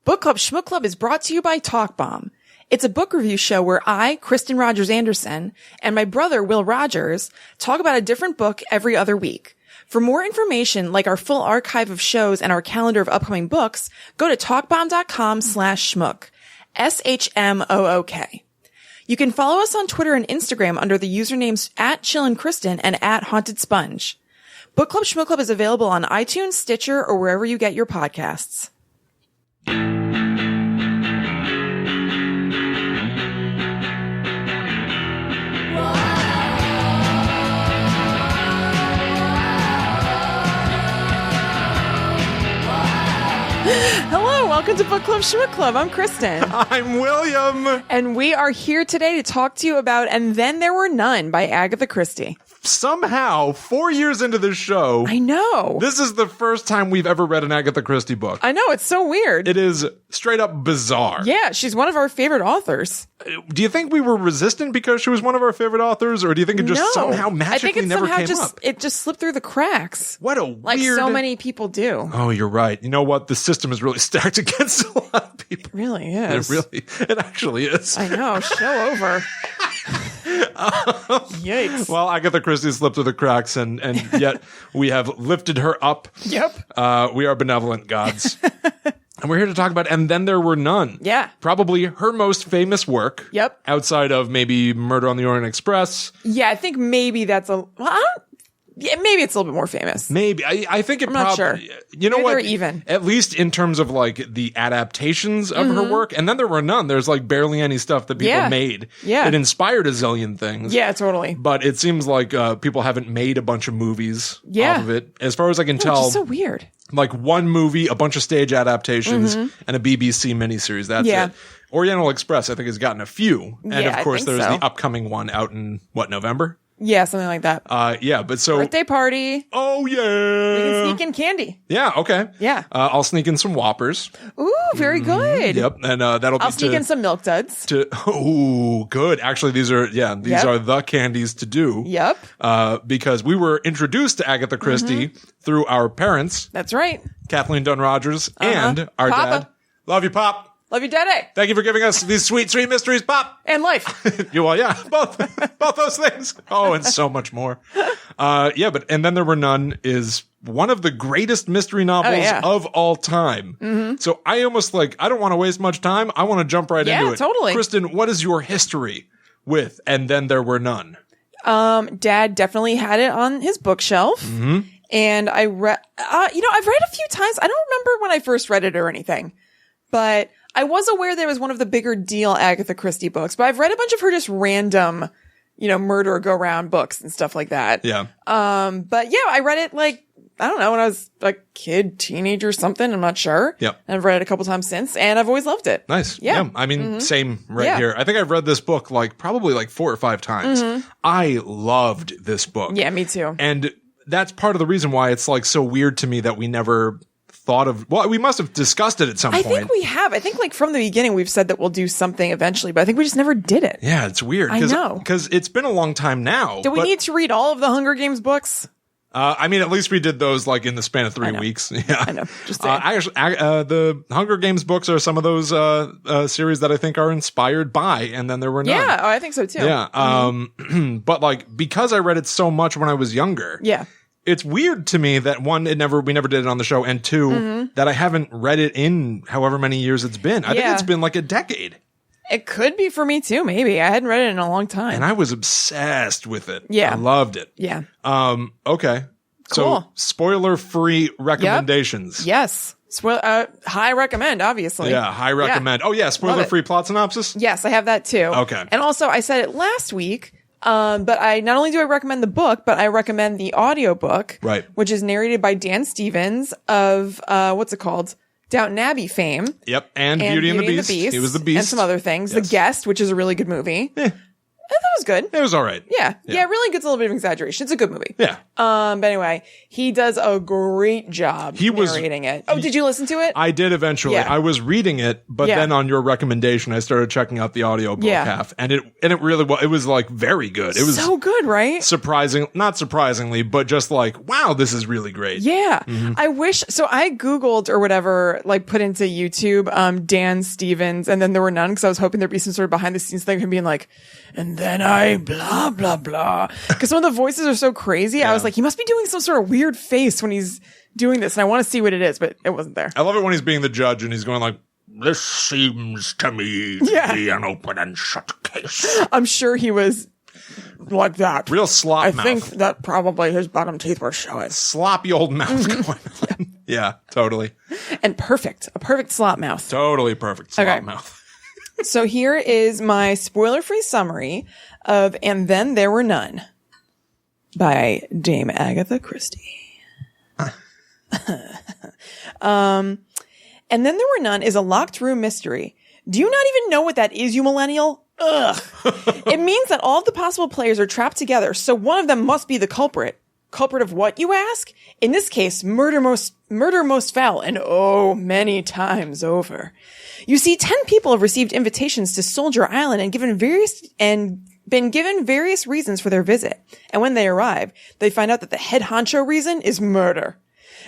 Book Club Shmook Club is brought to you by Talk Bomb. It's a book review show where I, Kristen Rogers Anderson, and my brother, Will Rogers, talk about a different book every other week. For more information, like our full archive of shows and our calendar of upcoming books, go to talkbomb.com/schmook. SHMOOK. You can follow us on Twitter and Instagram under the usernames @ChillinKristen and @HauntedSponge. Book Club Shmook Club is available on iTunes, Stitcher, or wherever you get your podcasts. Hello, welcome to Book Club Shmook Club. I'm Kristen. I'm William. And we are here today to talk to you about And Then There Were None by Agatha Christie. Somehow, 4 years into this show, I know. This is the first time we've ever read an Agatha Christie book. I know, it's so weird. It is straight up bizarre. Yeah, she's one of our favorite authors. Do you think we were resistant because she was one of our favorite authors, or do you think it just somehow magically never came up? It just slipped through the cracks. What a like weird... so many people do. Oh, you're right. You know what? The system is really stacked against a lot of people. It really is. It actually is. I know. Show over. Yikes. Well, Agatha Christie slipped through the cracks, and yet we have lifted her up. Yep. We are benevolent gods. And we're here to talk about And Then There Were None. Yeah. Probably her most famous work. Yep. Outside of maybe Murder on the Orient Express. Yeah, I think maybe that's maybe it's a little bit more famous. Maybe. I think it I'm not sure. You know maybe what? they're even. At least in terms of like the adaptations of her work. And then there were none. There's like barely any stuff that people made. Yeah. It inspired a zillion things. Yeah, totally. But it seems like people haven't made a bunch of movies off of it. As far as I can tell. Which is so weird. Like one movie, a bunch of stage adaptations, and a BBC miniseries. That's it. Oriental Express, I think, has gotten a few. And of course, there's the upcoming one out in, November? Yeah, something like that. But so... Birthday party. Oh, yeah. We can sneak in candy. Yeah, okay. Yeah. I'll sneak in some Whoppers. Ooh, very good. Yep, and that'll be I'll sneak in some Milk Duds. Ooh, good. Actually, these are the candies to do. Yep. Because we were introduced to Agatha Christie through our parents. That's right. Kathleen Dunn Rogers and our Papa. dad. Love you, Pop. Love you, Daddy. Thank you for giving us these sweet mysteries, Pop. And life. Well, yeah, both those things. Oh, and so much more. But And Then There Were None is one of the greatest mystery novels of all time. So I almost I don't want to waste much time. I want to jump right into it. Yeah, totally. Kristen, what is your history with And Then There Were None? Dad definitely had it on his bookshelf. And I read, I've read a few times. I don't remember when I first read it or anything, but I was aware that it was one of the bigger deal Agatha Christie books, but I've read a bunch of her just random, murder go round books and stuff like that. Yeah. But yeah, I read it I don't know, when I was a kid, teenager, something. I'm not sure. Yep. And I've read it a couple times since, and I've always loved it. Nice. Yeah. I mean, same here. I think I've read this book probably 4 or 5 times. I loved this book. Yeah, me too. And that's part of the reason why it's so weird to me that we never thought of, we must have discussed it at some point. I think we have. I think from the beginning we've said that we'll do something eventually, but I think we just never did it. Yeah, it's weird. I know. Because it's been a long time now. Do we need to read all of the Hunger Games books? I mean, at least we did those in the span of 3 weeks. Yeah, I know. Just saying. The Hunger Games books are some of those series that I think are inspired by, And Then There Were None. Yeah, I think so too. Yeah. But because I read it so much when I was younger. Yeah. It's weird to me that one, we never did it on the show, and two, that I haven't read it in however many years it's been. I think it's been a decade. It could be for me too, maybe. I hadn't read it in a long time. And I was obsessed with it. Yeah. I loved it. Yeah. Okay. Cool. So, spoiler-free recommendations. Yep. Yes. High recommend, obviously. Yeah, high recommend. Yeah. Oh, yeah, spoiler-free plot synopsis? Yes, I have that too. Okay. And also, I said it last week, but I not only do I recommend the book, but I recommend the audiobook. Right. Which is narrated by Dan Stevens of, what's it called? Downton Abbey fame. Yep, and Beauty and the Beast. He was the Beast. And some other things. Yes. The Guest, which is a really good movie. That was good. It was all right. Yeah. Yeah, really good. It's a little bit of exaggeration. It's a good movie. Yeah. But anyway, he does a great job narrating it. Oh, did you listen to it? I did eventually. Yeah. I was reading it, but then on your recommendation, I started checking out the audiobook half, and it really was. It was like very good. It was so good, right? Not surprisingly, but just like, wow, this is really great. Yeah. I wish. So I Googled or whatever, like put into YouTube, Dan Stevens, and then there were none because I was hoping there'd be some sort of behind the scenes thing of him being like, and then I blah, blah, blah. Because some of the voices are so crazy. Yeah. I was like, he must be doing some sort of weird face when he's doing this. And I want to see what it is, but it wasn't there. I love it when he's being the judge and he's going like, this seems to me to be an open and shut case. I'm sure he was like that. Real slop mouth. I think that probably his bottom teeth were showing. Sloppy old mouth going on. Yeah, totally. And perfect. A perfect slop mouth. Totally perfect slop mouth. So here is my spoiler-free summary of And Then There Were None by Dame Agatha Christie. And Then There Were None is a locked room mystery. Do you not even know what that is, you millennial? Ugh. It means that all of the possible players are trapped together, so one of them must be the culprit. Culprit of what, you ask? In this case, murder most foul, and oh, many times over. You see, 10 people have received invitations to Soldier Island and been given various reasons for their visit. And when they arrive, they find out that the head honcho reason is murder.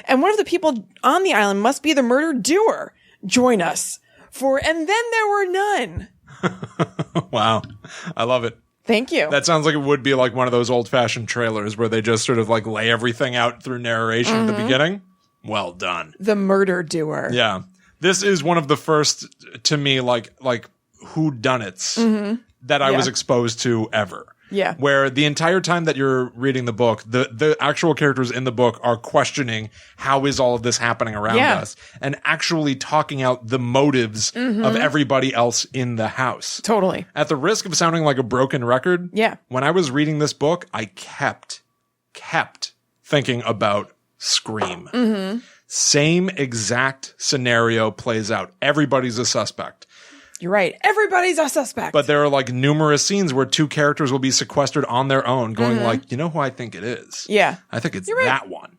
And one of the people on the island must be the murder doer. Join us for And Then There Were None. Wow. I love it. Thank you. That sounds like it would be like one of those old-fashioned trailers where they just sort of like lay everything out through narration at the beginning. Well done. The murder doer. Yeah. This is one of the first, to me, like whodunits that I was exposed to ever. Yeah. Where the entire time that you're reading the book, the actual characters in the book are questioning how is all of this happening around us and actually talking out the motives of everybody else in the house. Totally. At the risk of sounding like a broken record, when I was reading this book, I kept thinking about Scream. Same exact scenario plays out. Everybody's a suspect. You're right. Everybody's a suspect. But there are like numerous scenes where two characters will be sequestered on their own going like, you know who I think it is? Yeah. I think it's that one.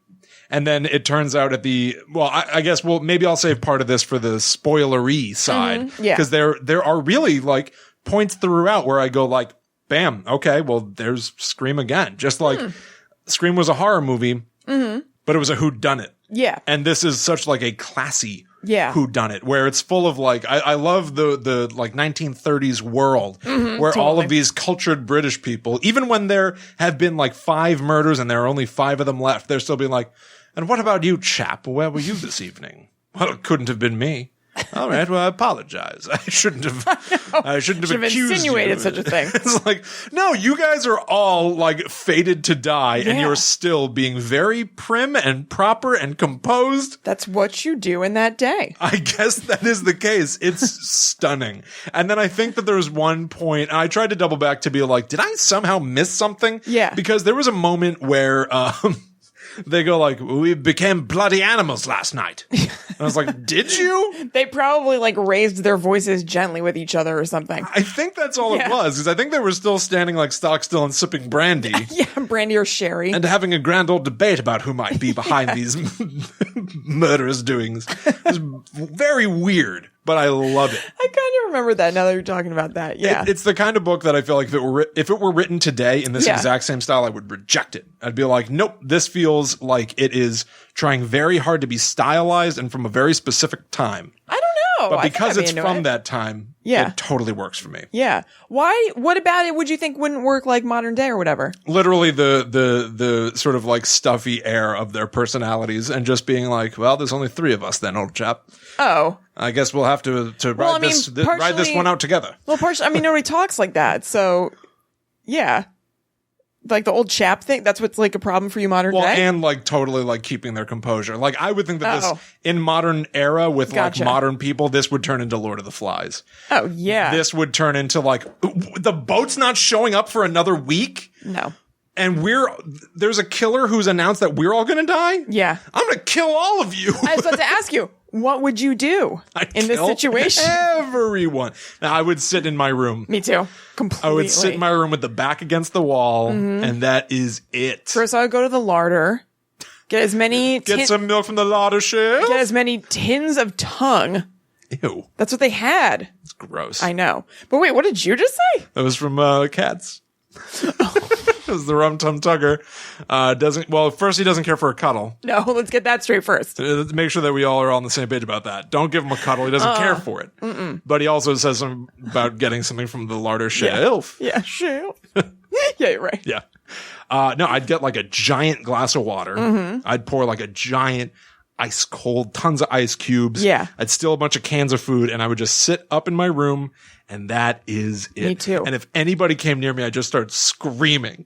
And then it turns out I guess maybe I'll save part of this for the spoilery side. Because there are really like points throughout where I go like, bam, okay, well, there's Scream again. Just like Scream was a horror movie, but it was a whodunit. Yeah. And this is such like a classy whodunit where it's full of like, I love the like 1930s world where all of these cultured British people, even when there have been like 5 murders and there are only 5 of them left, they're still being like, and what about you, chap? Where were you this evening? Well, it couldn't have been me. All right, well, I apologize. I shouldn't have accused insinuated you. such a thing. It's like, no, you guys are all like fated to die and you're still being very prim and proper and composed. That's what you do in that day. I guess that is the case. It's stunning. And then I think that there was one point, and I tried to double back to be like, did I somehow miss something? Yeah. Because there was a moment where, they go like, we became bloody animals last night. And I was like, did you? They probably like raised their voices gently with each other or something. I think that's all it was, because I think they were still standing like stock still and sipping brandy. Brandy or sherry. And having a grand old debate about who might be behind these murderous doings. It was very weird, but I love it. I kind of remember that now that you're talking about that. Yeah. It's the kind of book that I feel like if it were written today in this exact same style, I would reject it. I'd be like, nope, this feels like it is trying very hard to be stylized and from a very specific time. I don't know. But because it's from that time, it totally works for me. Yeah. Why? What about it would you think wouldn't work like modern day or whatever? Literally the sort of like stuffy air of their personalities and just being like, well, there's only 3 of us then, old chap. Oh. I guess we'll have to ride this one out together. Well, partially, I mean, nobody talks like that. So, yeah. Like the old chap thing, that's what's like a problem for you modern day? Well, and like totally like keeping their composure. Like I would think that this, in modern era with like modern people, this would turn into Lord of the Flies. Oh, yeah. This would turn into like, the boat's not showing up for another week? No. And there's a killer who's announced that we're all going to die? Yeah. I'm going to kill all of you. I was about to ask you, what would you do in this situation? Everyone. Now, I would sit in my room. Me too. Completely. I would sit in my room with the back against the wall, and that is it. First, I would go to the larder, get as many... Get some milk from the larder shelf. Get as many tins of tongue. Ew. That's what they had. It's gross. I know. But wait, what did you just say? That was from Cats. It was the Rum Tum Tugger. First he doesn't care for a cuddle. No, let's get that straight first. Make sure that we all are on the same page about that. Don't give him a cuddle. He doesn't care for it. But he also says something about getting something from the larder shelf. Yeah, shelf. Yeah, you're right. Yeah. No, I'd get like a giant glass of water. I'd pour like a giant ice cold, tons of ice cubes. Yeah. I'd steal a bunch of cans of food and I would just sit up in my room and that is it. Me too. And if anybody came near me, I'd just start screaming.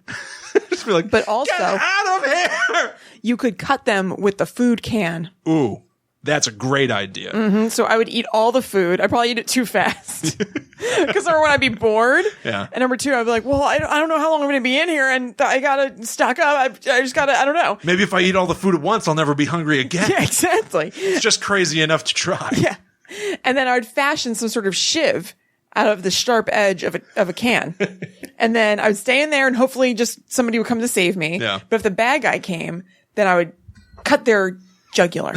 Just be like, but also, get out of here! You could cut them with the food can. Ooh, that's a great idea. So I would eat all the food. I'd probably eat it too fast. Because number one, I'd be bored. Yeah. And number two, I'd be like, well, I don't know how long I'm going to be in here and I got to stock up. I just got to, I don't know. Maybe if I eat all the food at once, I'll never be hungry again. Yeah, exactly. It's just crazy enough to try. Yeah. And then I would fashion some sort of shiv out of the sharp edge of a can. And then I would stay in there and hopefully just somebody would come to save me. Yeah. But if the bad guy came, then I would cut their jugular.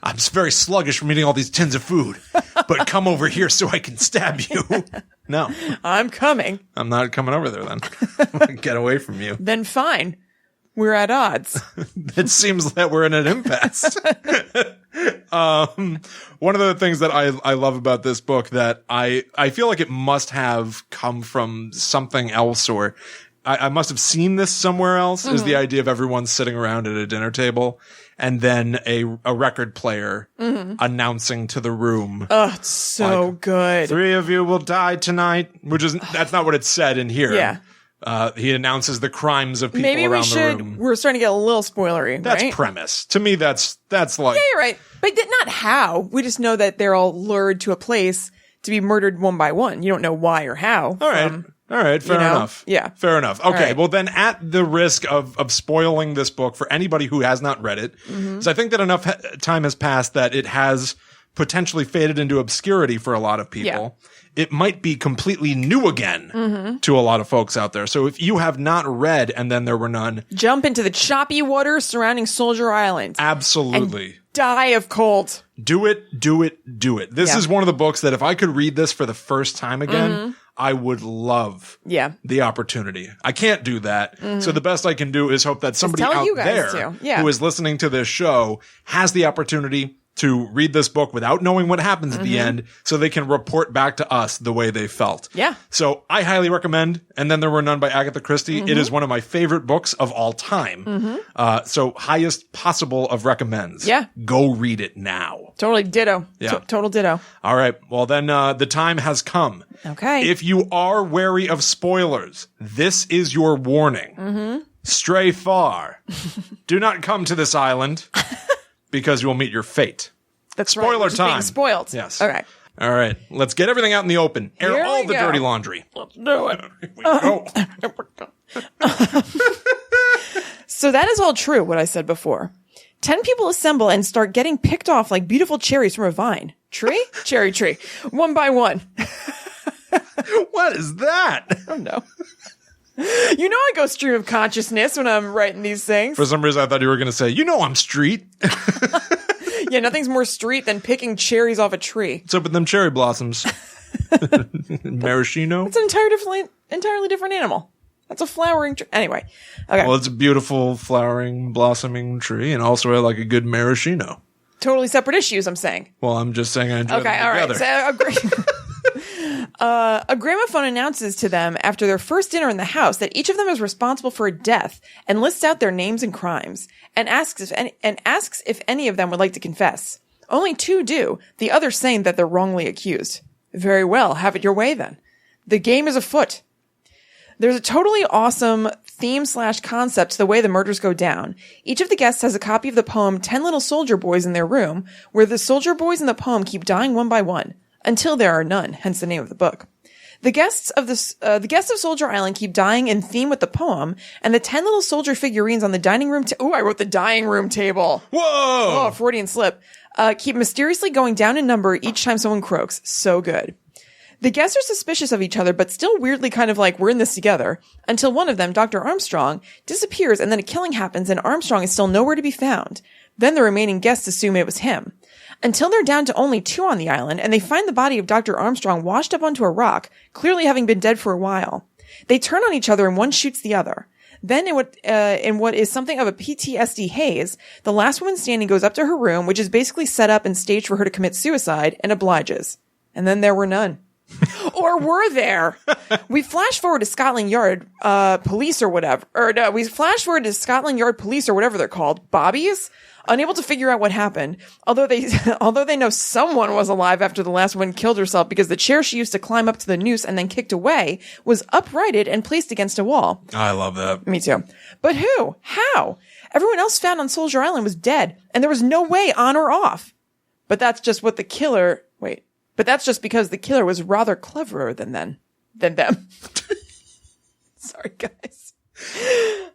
I'm very sluggish from eating all these tins of food, but come over here so I can stab you. No. I'm coming. I'm not coming over there then. Get away from you. Then fine. We're at odds. It seems that we're in an impasse. One of the things that I love about this book that I feel like it must have come from something else or I must have seen this somewhere else is the idea of everyone sitting around at a dinner table and then a record player announcing to the room. Oh, it's so good. 3 of you will die tonight, that's not what it said in here. Yeah. He announces the crimes of people Maybe around the room. We're starting to get a little spoilery, That's right? premise. To me, that's like... Yeah, you're right. But not how. We just know that they're all lured to a place to be murdered one by one. You don't know why or how. All right. Fair enough. Yeah. Fair enough. Okay. Right. Well, then at the risk of spoiling this book for anybody who has not read it, because I think that enough time has passed that it has potentially faded into obscurity for a lot of people. Yeah. It might be completely new again to a lot of folks out there. So if you have not read And Then There Were None, jump into the choppy waters surrounding Soldier Island. Absolutely. And die of cold. Do it. This is one of the books that if I could read this for the first time again, I would love the opportunity. I can't do that. So the best I can do is hope that somebody out there who is listening to this show has the opportunity to read this book without knowing what happens at the end so they can report back to us the way they felt. Yeah. So I highly recommend And Then There Were None by Agatha Christie. It is one of my favorite books of all time. So highest possible of recommends. Yeah. Go read it now. Totally ditto. Yeah. Total ditto. All right. Well, then the time has come. Okay. If you are wary of spoilers, this is your warning. Stray far. Do not come to this island. Because you will meet your fate. That's Spoiler right. time. Being spoiled. Yes. Okay. All right. Let's get everything out in the open. Air all the dirty laundry. Let's do it. Here we go. So that is all true, what I said before. 10 people assemble and start getting picked off like beautiful cherries from a vine. Tree? Cherry tree. One by one. What is that? I don't know. You know I go stream of consciousness when I'm writing these things. For some reason, I thought you were going to say, I'm street. Yeah, nothing's more street than picking cherries off a tree. What's up with them cherry blossoms? Maraschino? It's an entirely different animal. That's a flowering tree. Anyway. Okay. Well, it's a beautiful flowering, blossoming tree, and also I like a good maraschino. Totally separate issues, I'm saying. Well, I'm just saying I enjoy them all together. right. So, a gramophone announces to them after their first dinner in the house that each of them is responsible for a death and lists out their names and crimes and asks if any of them would like to confess. Only 2 do, the others saying that they're wrongly accused. Very well, have it your way then. The game is afoot. There's a totally awesome theme/concept to the way the murders go down. Each of the guests has a copy of the poem 10 Little Soldier Boys in their room, where the soldier boys in the poem keep dying one by one. Until there are none, hence the name of the book. The guests of Soldier Island keep dying in theme with the poem, and the 10 little soldier figurines on the dining room I wrote the dining room table. Whoa! Oh, Freudian slip. keep mysteriously going down in number each time someone croaks. So good. The guests are suspicious of each other, but still weirdly kind of like, we're in this together, until one of them, Dr. Armstrong, disappears and then a killing happens and Armstrong is still nowhere to be found. Then the remaining guests assume it was him. Until they're down to only 2 on the island and they find the body of Dr. Armstrong washed up onto a rock, clearly having been dead for a while. They turn on each other and one shoots the other. Then in what is something of a PTSD haze, the last woman standing goes up to her room, which is basically set up and staged for her to commit suicide, and obliges. And then there were none. Or were there? We flash forward to Scotland Yard police or whatever. Or no, we flash forward to Scotland Yard police or whatever they're called. Bobbies? Unable to figure out what happened. Although they know someone was alive after the last one killed herself because the chair she used to climb up to the noose and then kicked away was uprighted and placed against a wall. I love that. Me too. But who? How? Everyone else found on Soldier Island was dead, and there was no way on or off. But that's just what the killer... Wait. But that's just because the killer was rather cleverer than them. Sorry, guys.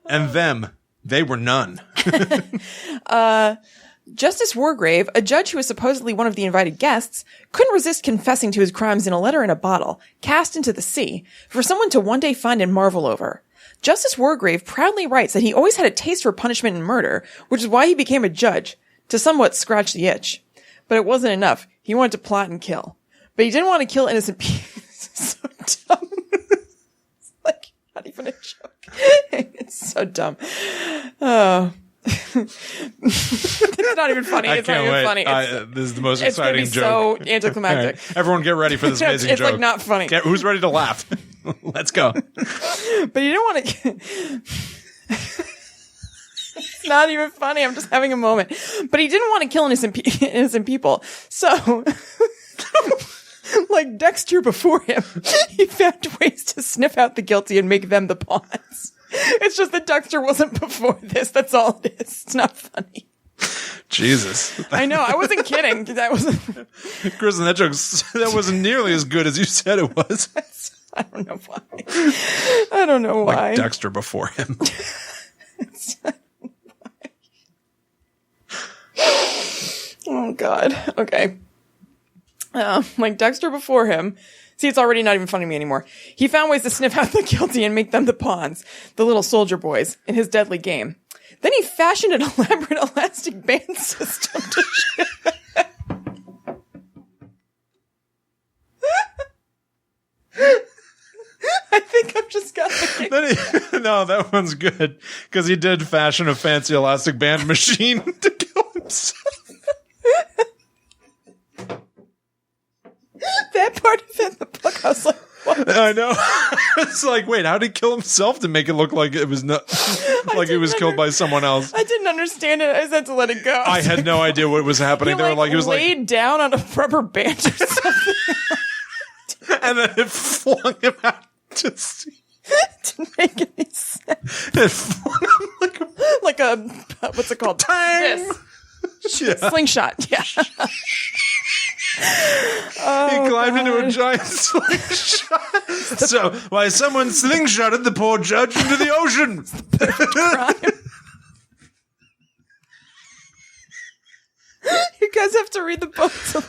And them. They were none. Justice Wargrave, a judge who was supposedly one of the invited guests, couldn't resist confessing to his crimes in a letter in a bottle, cast into the sea, for someone to one day find and marvel over. Justice Wargrave proudly writes that he always had a taste for punishment and murder, which is why he became a judge, to somewhat scratch the itch. But it wasn't enough. He wanted to plot and kill. But he didn't want to kill innocent people. So dumb. It's like, not even a joke. It's so dumb. Oh. It's not even funny. It's not even funny. This is the most exciting joke. It's so anticlimactic. Right. Everyone get ready for this amazing it's joke. It's like not funny. Who's ready to laugh? Let's go. But you didn't want to... It's not even funny. I'm just having a moment. But he didn't want to kill innocent people. So... Like Dexter before him, he found ways to sniff out the guilty and make them the pawns. It's just that Dexter wasn't before this. That's all it is. It's not funny. Jesus. I know. I wasn't kidding. That wasn't. Kristen, that wasn't nearly as good as you said it was. I don't know why. I don't know why. Like Dexter before him. Oh, God. Okay. Like Dexter before him. See, it's already not even funny to me anymore. He found ways to sniff out the guilty and make them the pawns, the little soldier boys, in his deadly game. Then he fashioned an elaborate elastic band system to shoot. I think I've just got it. No, that one's good. Because he did fashion a fancy elastic band machine to kill himself. That part of it in the book, I was like, what? I know. It's like, wait, how did he kill himself to make it look like it was not like he was killed by someone else? I didn't understand it. I just had to let it go. I had no idea what was happening. He was laid down on a rubber band or something. And then it flung him out to sea. It didn't make any sense. It flung him like a what's it called? Tang! Yeah. Slingshot. Yeah. He climbed into a giant slingshot. So, why someone slingshotted the poor judge into the ocean? You guys have to read the book to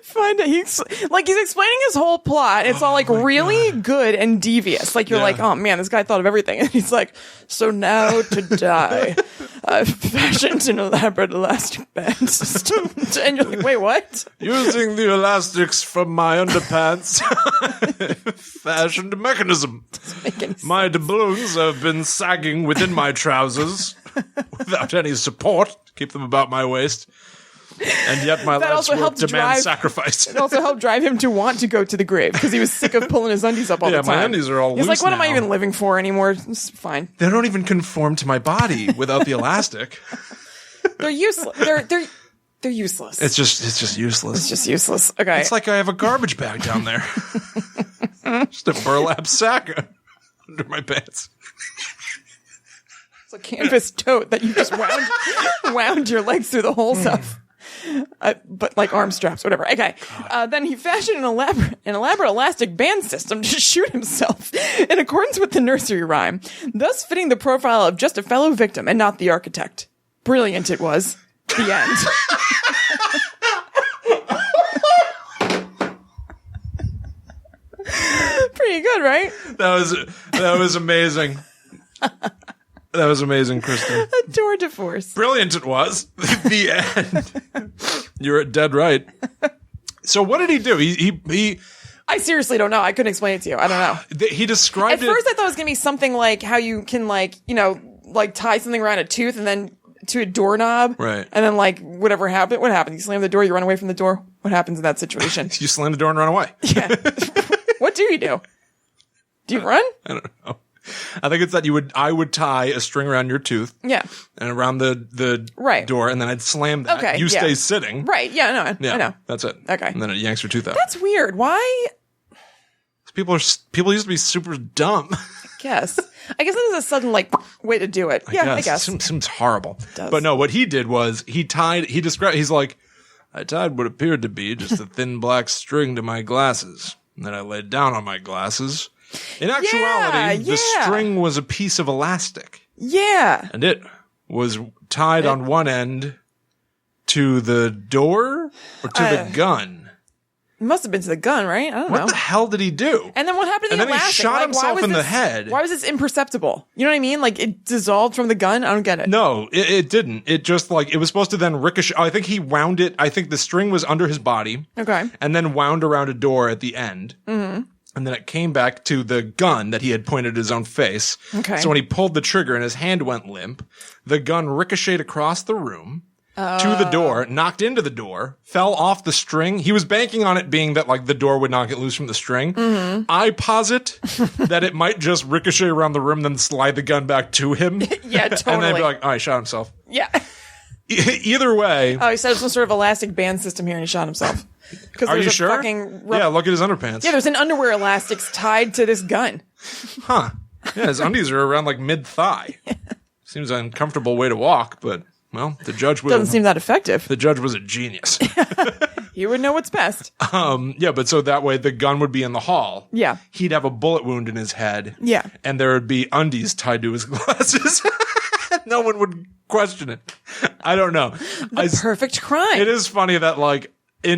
find it. He's explaining his whole plot. It's all really good and devious. Like you're like, oh man, this guy thought of everything. And he's like, so now to die, I've fashioned an elaborate elastic band system. And you're like, wait, what? Using the elastics from my underpants, fashioned a mechanism. My doubloons have been sagging within my trousers without any support to keep them about my waist. And yet my legs will demand sacrifice. It also helped drive him to want to go to the grave because he was sick of pulling his undies up all the time. Yeah, my undies are all loose. He's like, what am I now. even living for anymore? It's fine. They don't even conform to my body without the elastic. They're useless. They're useless. It's just useless. It's just useless. Okay. It's like I have a garbage bag down there. Just a burlap sack under my pants. It's a canvas tote that you just wound your legs through the holes of. But like arm straps, whatever. Okay. Then he fashioned an elaborate elastic band system to shoot himself in accordance with the nursery rhyme, thus fitting the profile of just a fellow victim and not the architect. Brilliant it was. The end. Pretty good, right? That was amazing. That was amazing, Kristen. A tour de force. Brilliant it was. The end. You're dead right. So what did he do? He I seriously don't know. I couldn't explain it to you. I don't know. He described At first I thought it was going to be something like how you can tie something around a tooth and then to a doorknob. Right. And then whatever happened. What happened? You slam the door, you run away from the door. What happens in that situation? You slam the door and run away. Yeah. What do you do? Do you run? I don't know. I think it's that I would tie a string around your tooth. Yeah. And around the right. door, and then I'd slam that. Okay. You stay sitting. Right. Yeah, I know. That's it. Okay. And then it yanks your tooth out. That's weird. Why? People used to be super dumb. I guess it is a sudden way to do it. I guess. Seems horrible. It does. But no, what he did was he's like, I tied what appeared to be just a thin black string to my glasses. And then I laid down on my glasses. In actuality, the string was a piece of elastic. Yeah. And it was tied on one end to the door or to the gun. It must have been to the gun, right? I don't know. What the hell did he do? And then what happened to the elastic? He shot himself in the head. Why was this imperceptible? You know what I mean? It dissolved from the gun? I don't get it. No, it didn't. It just it was supposed to then ricochet. I think he wound it. I think the string was under his body. Okay. And then wound around a door at the end. Mm-hmm. And then it came back to the gun that he had pointed at his own face. Okay. So when he pulled the trigger and his hand went limp, the gun ricocheted across the room to the door, knocked into the door, fell off the string. He was banking on it being that the door would not get loose from the string. Mm-hmm. I posit that it might just ricochet around the room, then slide the gun back to him. Yeah, totally. And then be like, oh, he shot himself. Yeah. Either way. Oh, he said it's some sort of elastic band system here and he shot himself. Are you sure? Yeah, look at his underpants. Yeah, there's an underwear elastics tied to this gun. Huh. Yeah, his undies are around mid-thigh. Seems an uncomfortable way to walk, but, well, the judge doesn't seem that effective. The judge was a genius. He would know what's best. Yeah, but so that way the gun would be in the hall. Yeah. He'd have a bullet wound in his head. Yeah. And there would be undies tied to his glasses. No one would question it. I don't know. The perfect crime. It is funny that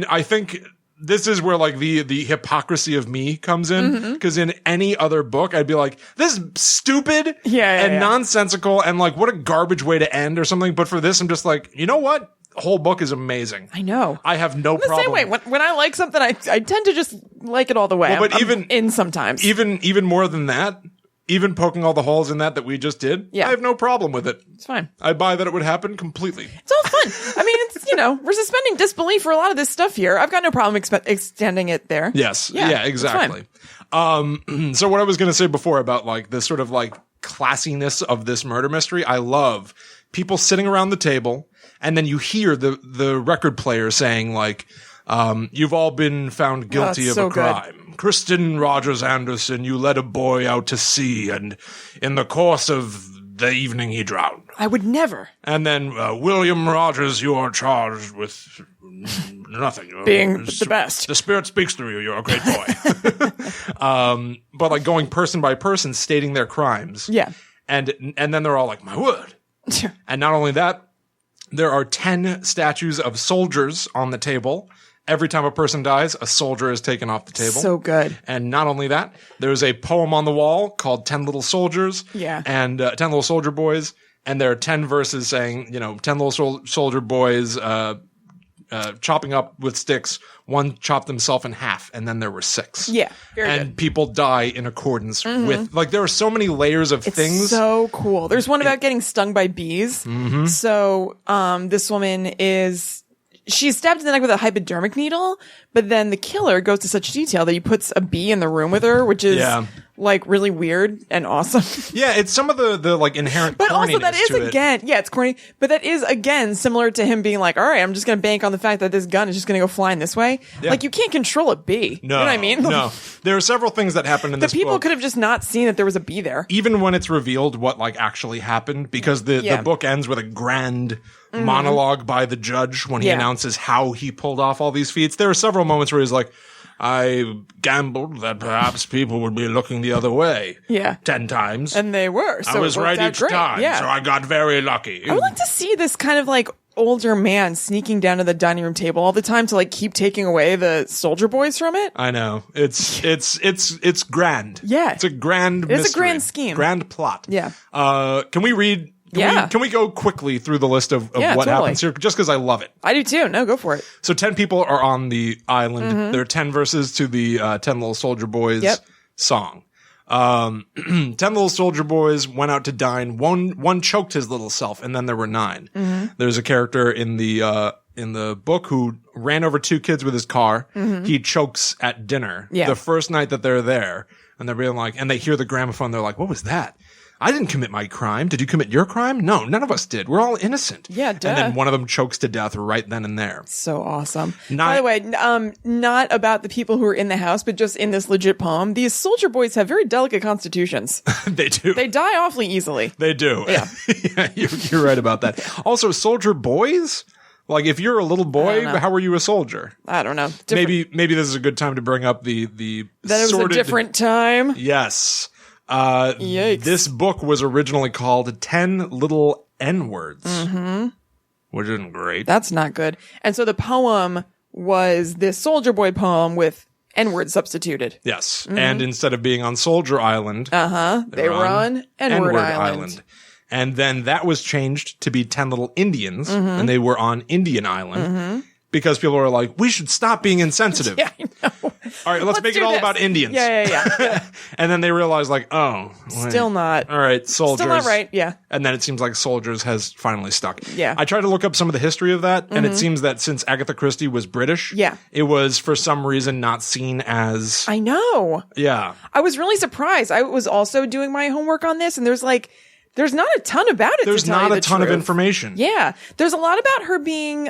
I think this is where the hypocrisy of me comes in, because in any other book I'd be like, this is stupid and nonsensical and what a garbage way to end or something. But for this, I'm just you know what? The whole book is amazing. I know. I have no problem. The same way. When I like something, I tend to just like it all the way. Well, but I'm in sometimes. Even more than that, even poking all the holes in that we just did, I have no problem with it. It's fine. I buy that it would happen completely. It's all fun. I mean, it's, we're suspending disbelief for a lot of this stuff here. I've got no problem extending it there. Yes. Yeah, exactly. So what I was going to say before about the sort of classiness of this murder mystery, I love people sitting around the table and then you hear the record player saying you've all been found guilty of a crime. Kristen Rogers Anderson, you led a boy out to sea, and in the course of the evening he drowned. I would never. And then William Rogers, you are charged with nothing. Being the best. The spirit speaks through you. You're a great boy. But going person by person, stating their crimes. Yeah. And then they're all my word. And not only that, there are 10 statues of soldiers on the table. Every time a person dies, a soldier is taken off the table. So good. And not only that, there's a poem on the wall called 10 Little Soldiers. Yeah. And 10 Little Soldier Boys. And there are 10 verses saying, 10 little soldier boys chopping up with sticks. One chopped himself in half, and then there were 6. Yeah. Very and good. people die in accordance with, there are so many layers of things. So cool. There's one about getting stung by bees. Mm-hmm. So, this woman she's stabbed in the neck with a hypodermic needle, but then the killer goes to such detail that he puts a bee in the room with her, which is really weird and awesome. Yeah, it's some of the inherent but corniness also that is again, it's corny, but that is again similar to him being all right, I'm just going to bank on the fact that this gun is just going to go flying this way. Yeah. You can't control a bee. No, you know what I mean? No. There are several things that happen in this book. The people could have just not seen that there was a bee there. Even when it's revealed what actually happened, because the book ends with a grand monologue by the judge when he announces how he pulled off all these feats. There are several moments where he's like, I gambled that perhaps people would be looking the other way. Yeah. 10 times. And they were. So I was right each time. Yeah. So I got very lucky. I would like to see this kind of older man sneaking down to the dining room table all the time to like keep taking away the soldier boys from it. I know. It's grand. Yeah. It's a grand mystery. It's a grand scheme. Grand plot. Yeah. Can we read? Can we go quickly through the list of what happens here? Just because I love it. I do too. No, go for it. So 10 people are on the island. There are 10 verses to the 10 Little Soldier Boys song. 10 Little Soldier Boys went out to dine. One choked his little self, and then there were 9. There's a character in the book who ran over 2 kids with his car. He chokes at dinner the first night that they're there, and they're being like, and they hear the gramophone. They're like, "What was that? I didn't commit my crime. Did you commit your crime? No, none of us did. We're all innocent." Yeah, duh. And then one of them chokes to death right then and there. So awesome. By the way, not about the people who are in the house, but just in this legit poem. These soldier boys have very delicate constitutions. They do. They die awfully easily. They do. Yeah. Yeah, you're right about that. Also, soldier boys? Like, if you're a little boy, how are you a soldier? I don't know. Maybe this is a good time to bring up the that it was a different time. Yes. Yikes. This book was originally called 10 Little N-Words, which isn't great. That's not good. And so the poem was this soldier boy poem with N-words substituted. Yes. And instead of being on Soldier Island, they were on N-word Island. And then that was changed to be 10 Little Indians, and they were on Indian Island. Because people were like, we should stop being insensitive. Yeah, I know. All right, let's make it all about Indians. Yeah. And then they realized, like, oh. Still not. All right, soldiers. Still not right, yeah. And then it seems like soldiers has finally stuck. Yeah. I tried to look up some of the history of that, and it seems that since Agatha Christie was British, it was for some reason not seen as. I know. Yeah. I was really surprised. I was also doing my homework on this, and there's not a ton about it. There's not a ton of information. Yeah. There's a lot about her being,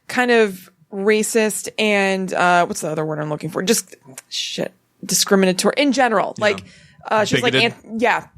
kind of racist and what's the other word I'm looking for? Just discriminatory in general. Like she was bigoted.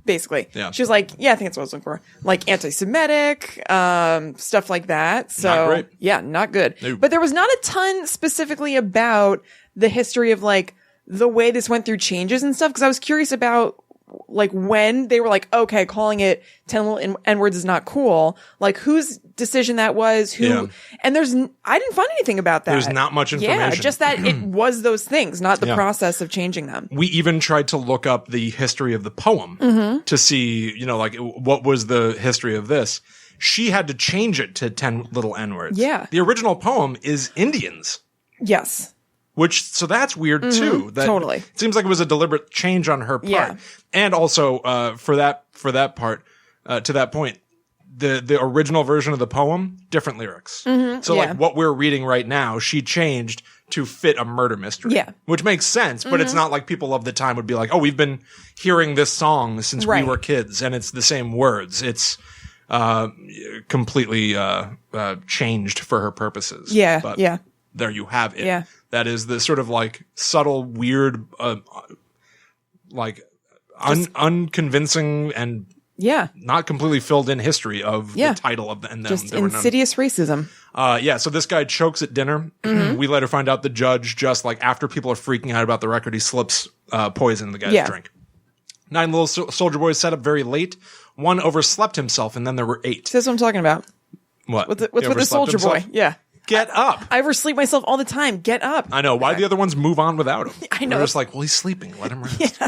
basically. Yeah. She was like, I think that's what I was looking for. Like anti-Semitic, stuff like that. So not great. Yeah, not good. Nope. But there was not a ton specifically about the history of like the way this went through changes and stuff, because I was curious about like when they were like, okay, calling it 10 Little N-words is not cool. Like whose decision that was, and I didn't find anything about that. There's not much information. Yeah, just that it was those things, not the process of changing them. We even tried to look up the history of the poem to see, like what was the history of this. She had to change it to 10 Little N-words. Yeah. The original poem is Indians. Yes. So that's weird too. Totally. It seems like it was a deliberate change on her part. Yeah. And also, for that part, to that point, the original version of the poem, different lyrics. So like what we're reading right now, she changed to fit a murder mystery. Yeah. Which makes sense, but it's not like people of the time would be like, oh, we've been hearing this song since we were kids and it's the same words. It's, completely, changed for her purposes. Yeah. But yeah. There you have it. Yeah. That is the sort of like subtle, weird, unconvincing and not completely filled in history of the title of and them. Just insidious racism. So this guy chokes at dinner. We later find out the judge, just like after people are freaking out about the record, he slips poison in the guy's drink. 9 little soldier boys sat up very late. One overslept himself, and then there were 8. That's what I'm talking about. What? What's with the soldier boy? Yeah. Get up. I oversleep myself all the time. Get up. I know. Why the other ones move on without him? I know. They're just like, well, he's sleeping. Let him rest.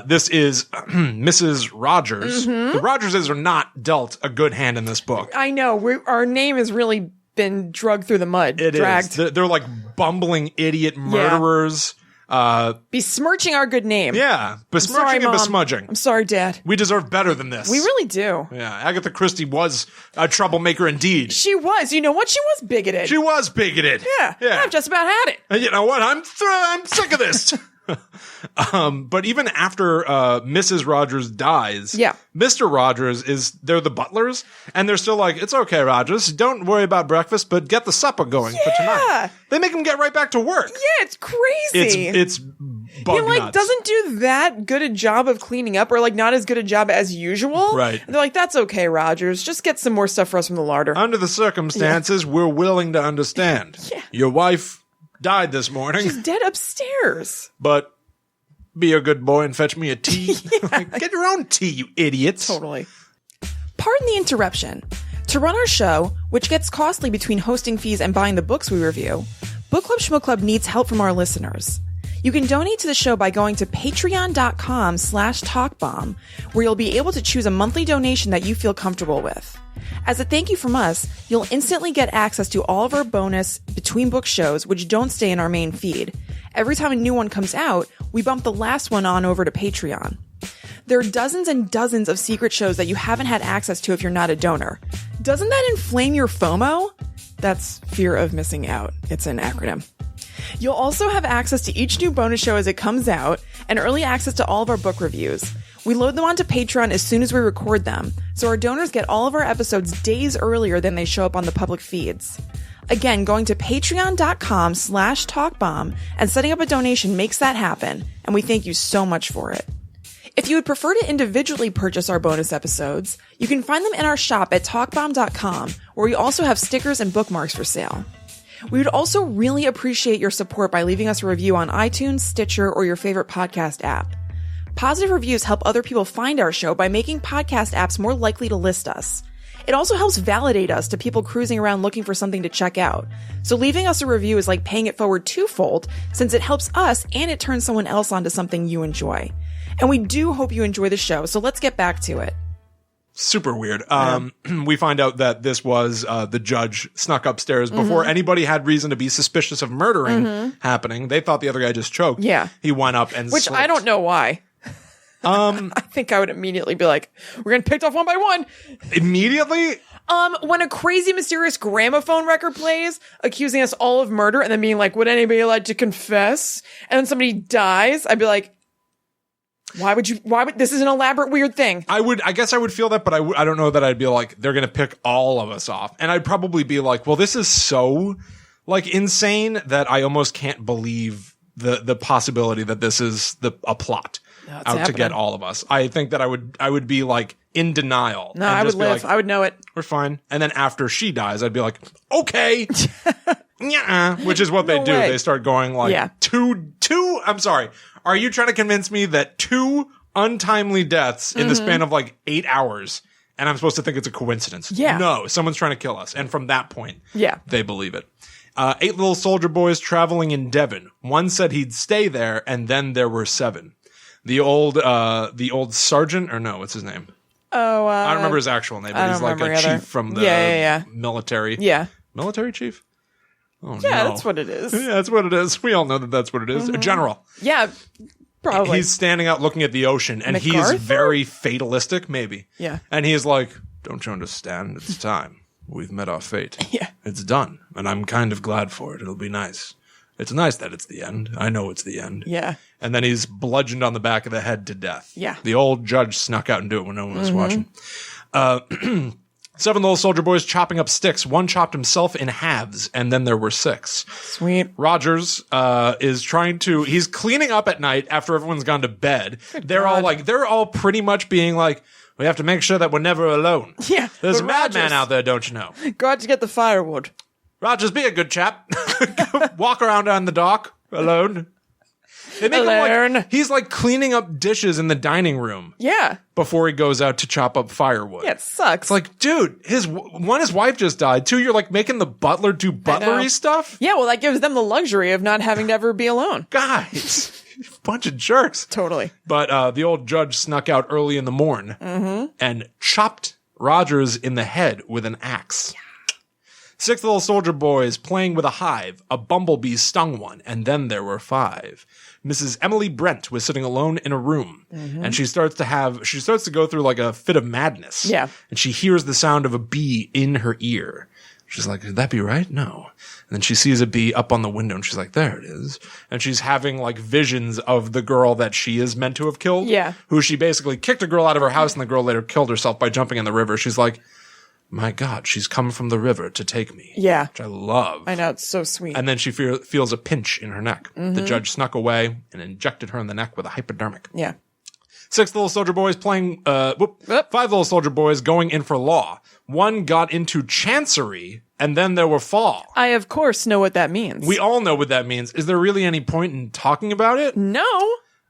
This is Mrs. Rogers. The Rogerses are not dealt a good hand in this book. I know. Our name has really been dragged through the mud. Dragged. Is. They're like bumbling idiot murderers. Besmirching our good name. Yeah. Besmirching and besmudging. I'm sorry, Dad. We deserve better than this. We really do. Yeah. Agatha Christie was a troublemaker indeed. She was. You know what? She was bigoted. She was bigoted. Yeah. I've just about had it. And you know what? I'm sick of this. But even after Mrs. Rogers dies, Mr. Rogers they're the butlers, and they're still like, it's okay, Rogers, don't worry about breakfast, but get the supper going for tonight. They make him get right back to work. Yeah, it's crazy. It's bug he nuts. Doesn't do that good a job of cleaning up, or like not as good a job as usual. Right. And they're like, that's okay, Rogers, just get some more stuff for us from the larder. Under the circumstances, we're willing to understand. Your wife died this morning. She's dead upstairs. But be a good boy and fetch me a tea. Get your own tea, you idiots. Totally. Pardon the interruption. To run our show, which gets costly between hosting fees and buying the books we review, Book Club Shmook Club needs help from our listeners. You can donate to the show by going to patreon.com/talkbomb, where you'll be able to choose a monthly donation that you feel comfortable with. As a thank you from us, you'll instantly get access to all of our bonus Between Book shows, which don't stay in our main feed. Every time a new one comes out, we bump the last one on over to Patreon. There are dozens and dozens of secret shows that you haven't had access to if you're not a donor. Doesn't that inflame your FOMO? That's fear of missing out. It's an acronym. You'll also have access to each new bonus show as it comes out, and early access to all of our book reviews. We load them onto Patreon as soon as we record them, so our donors get all of our episodes days earlier than they show up on the public feeds. Again, going to patreon.com/talkbomb and setting up a donation makes that happen, and we thank you so much for it. If you would prefer to individually purchase our bonus episodes, you can find them in our shop at talkbomb.com, where we also have stickers and bookmarks for sale. We would also really appreciate your support by leaving us a review on iTunes, Stitcher, or your favorite podcast app. Positive reviews help other people find our show by making podcast apps more likely to list us. It also helps validate us to people cruising around looking for something to check out. So leaving us a review is like paying it forward twofold, since it helps us and it turns someone else onto something you enjoy. And we do hope you enjoy the show, so let's get back to it. Super weird. We find out that this was the judge snuck upstairs before anybody had reason to be suspicious of murdering happening. They thought the other guy just choked. Yeah. He went up and Which slipped. I don't know why. I think I would immediately be like, we're getting picked off one by one. Immediately? When a crazy, mysterious gramophone record plays, accusing us all of murder, and then being like, would anybody like to confess? And then somebody dies, I'd be like, why would this is an elaborate, weird thing. I guess I would feel that, but I don't know that I'd be like, they're going to pick all of us off. And I'd probably be like, well, this is so like insane that I almost can't believe the possibility that this is a plot to get all of us. I think that I would be like in denial. No, I would live. Like, I would know it. We're fine. And then after she dies, I'd be like, okay. Yeah, which is what they do. Way. They start going like two, I'm sorry. Are you trying to convince me that 2 untimely deaths in the span of like 8 hours and I'm supposed to think it's a coincidence? Yeah. No, someone's trying to kill us. And from that point, they believe it. 8 little soldier boys traveling in Devon. One said he'd stay there, and then there were 7. The old sergeant, or no, what's his name? Oh, I don't remember his actual name, but he's like a chief from the military. Yeah. Military chief? Oh, yeah, no. That's what it is. Yeah, that's what it is. We all know that that's what it is. A general. Yeah, probably. He's standing out looking at the ocean, and MacArthur? he's very fatalistic, maybe. Yeah. And he's like, don't you understand? It's time. We've met our fate. Yeah. It's done, and I'm kind of glad for it. It'll be nice. It's nice that it's the end. I know it's the end. Yeah. And then he's bludgeoned on the back of the head to death. Yeah. The old judge snuck out and do it when no one was watching. 7 little soldier boys chopping up sticks. One chopped himself in halves, and then there were 6. Sweet. Rogers is trying to. He's cleaning up at night after everyone's gone to bed. They're all pretty much being like, we have to make sure that we're never alone. Yeah. There's a madman out there, don't you know? Go out to get the firewood. Rogers, be a good chap. Walk around on the dock alone. They make him like, he's like cleaning up dishes in the dining room. Yeah. Before he goes out to chop up firewood. Yeah, it sucks. It's like, dude, his wife just died. 2, you're like making the butler do butlery stuff? Yeah, well, that gives them the luxury of not having to ever be alone. Guys, bunch of jerks. Totally. But the old judge snuck out early in the morn and chopped Rogers in the head with an axe. Yeah. 6 little soldier boys playing with a hive. A bumblebee stung one, and then there were 5. Mrs. Emily Brent was sitting alone in a room, and she starts to go through like a fit of madness. Yeah. And she hears the sound of a bee in her ear. She's like, could that be right? No. And then she sees a bee up on the window, and she's like, there it is. And she's having like visions of the girl that she is meant to have killed. Yeah. Who she basically kicked a girl out of her house, and the girl later killed herself by jumping in the river. She's like, my God, she's come from the river to take me. Yeah. Which I love. I know, it's so sweet. And then she feels a pinch in her neck. The judge snuck away and injected her in the neck with a hypodermic. Yeah. 6 little soldier boys playing, 5 little soldier boys going in for law. 1 got into chancery, and then there were fall. I, of course, know what that means. We all know what that means. Is there really any point in talking about it? No.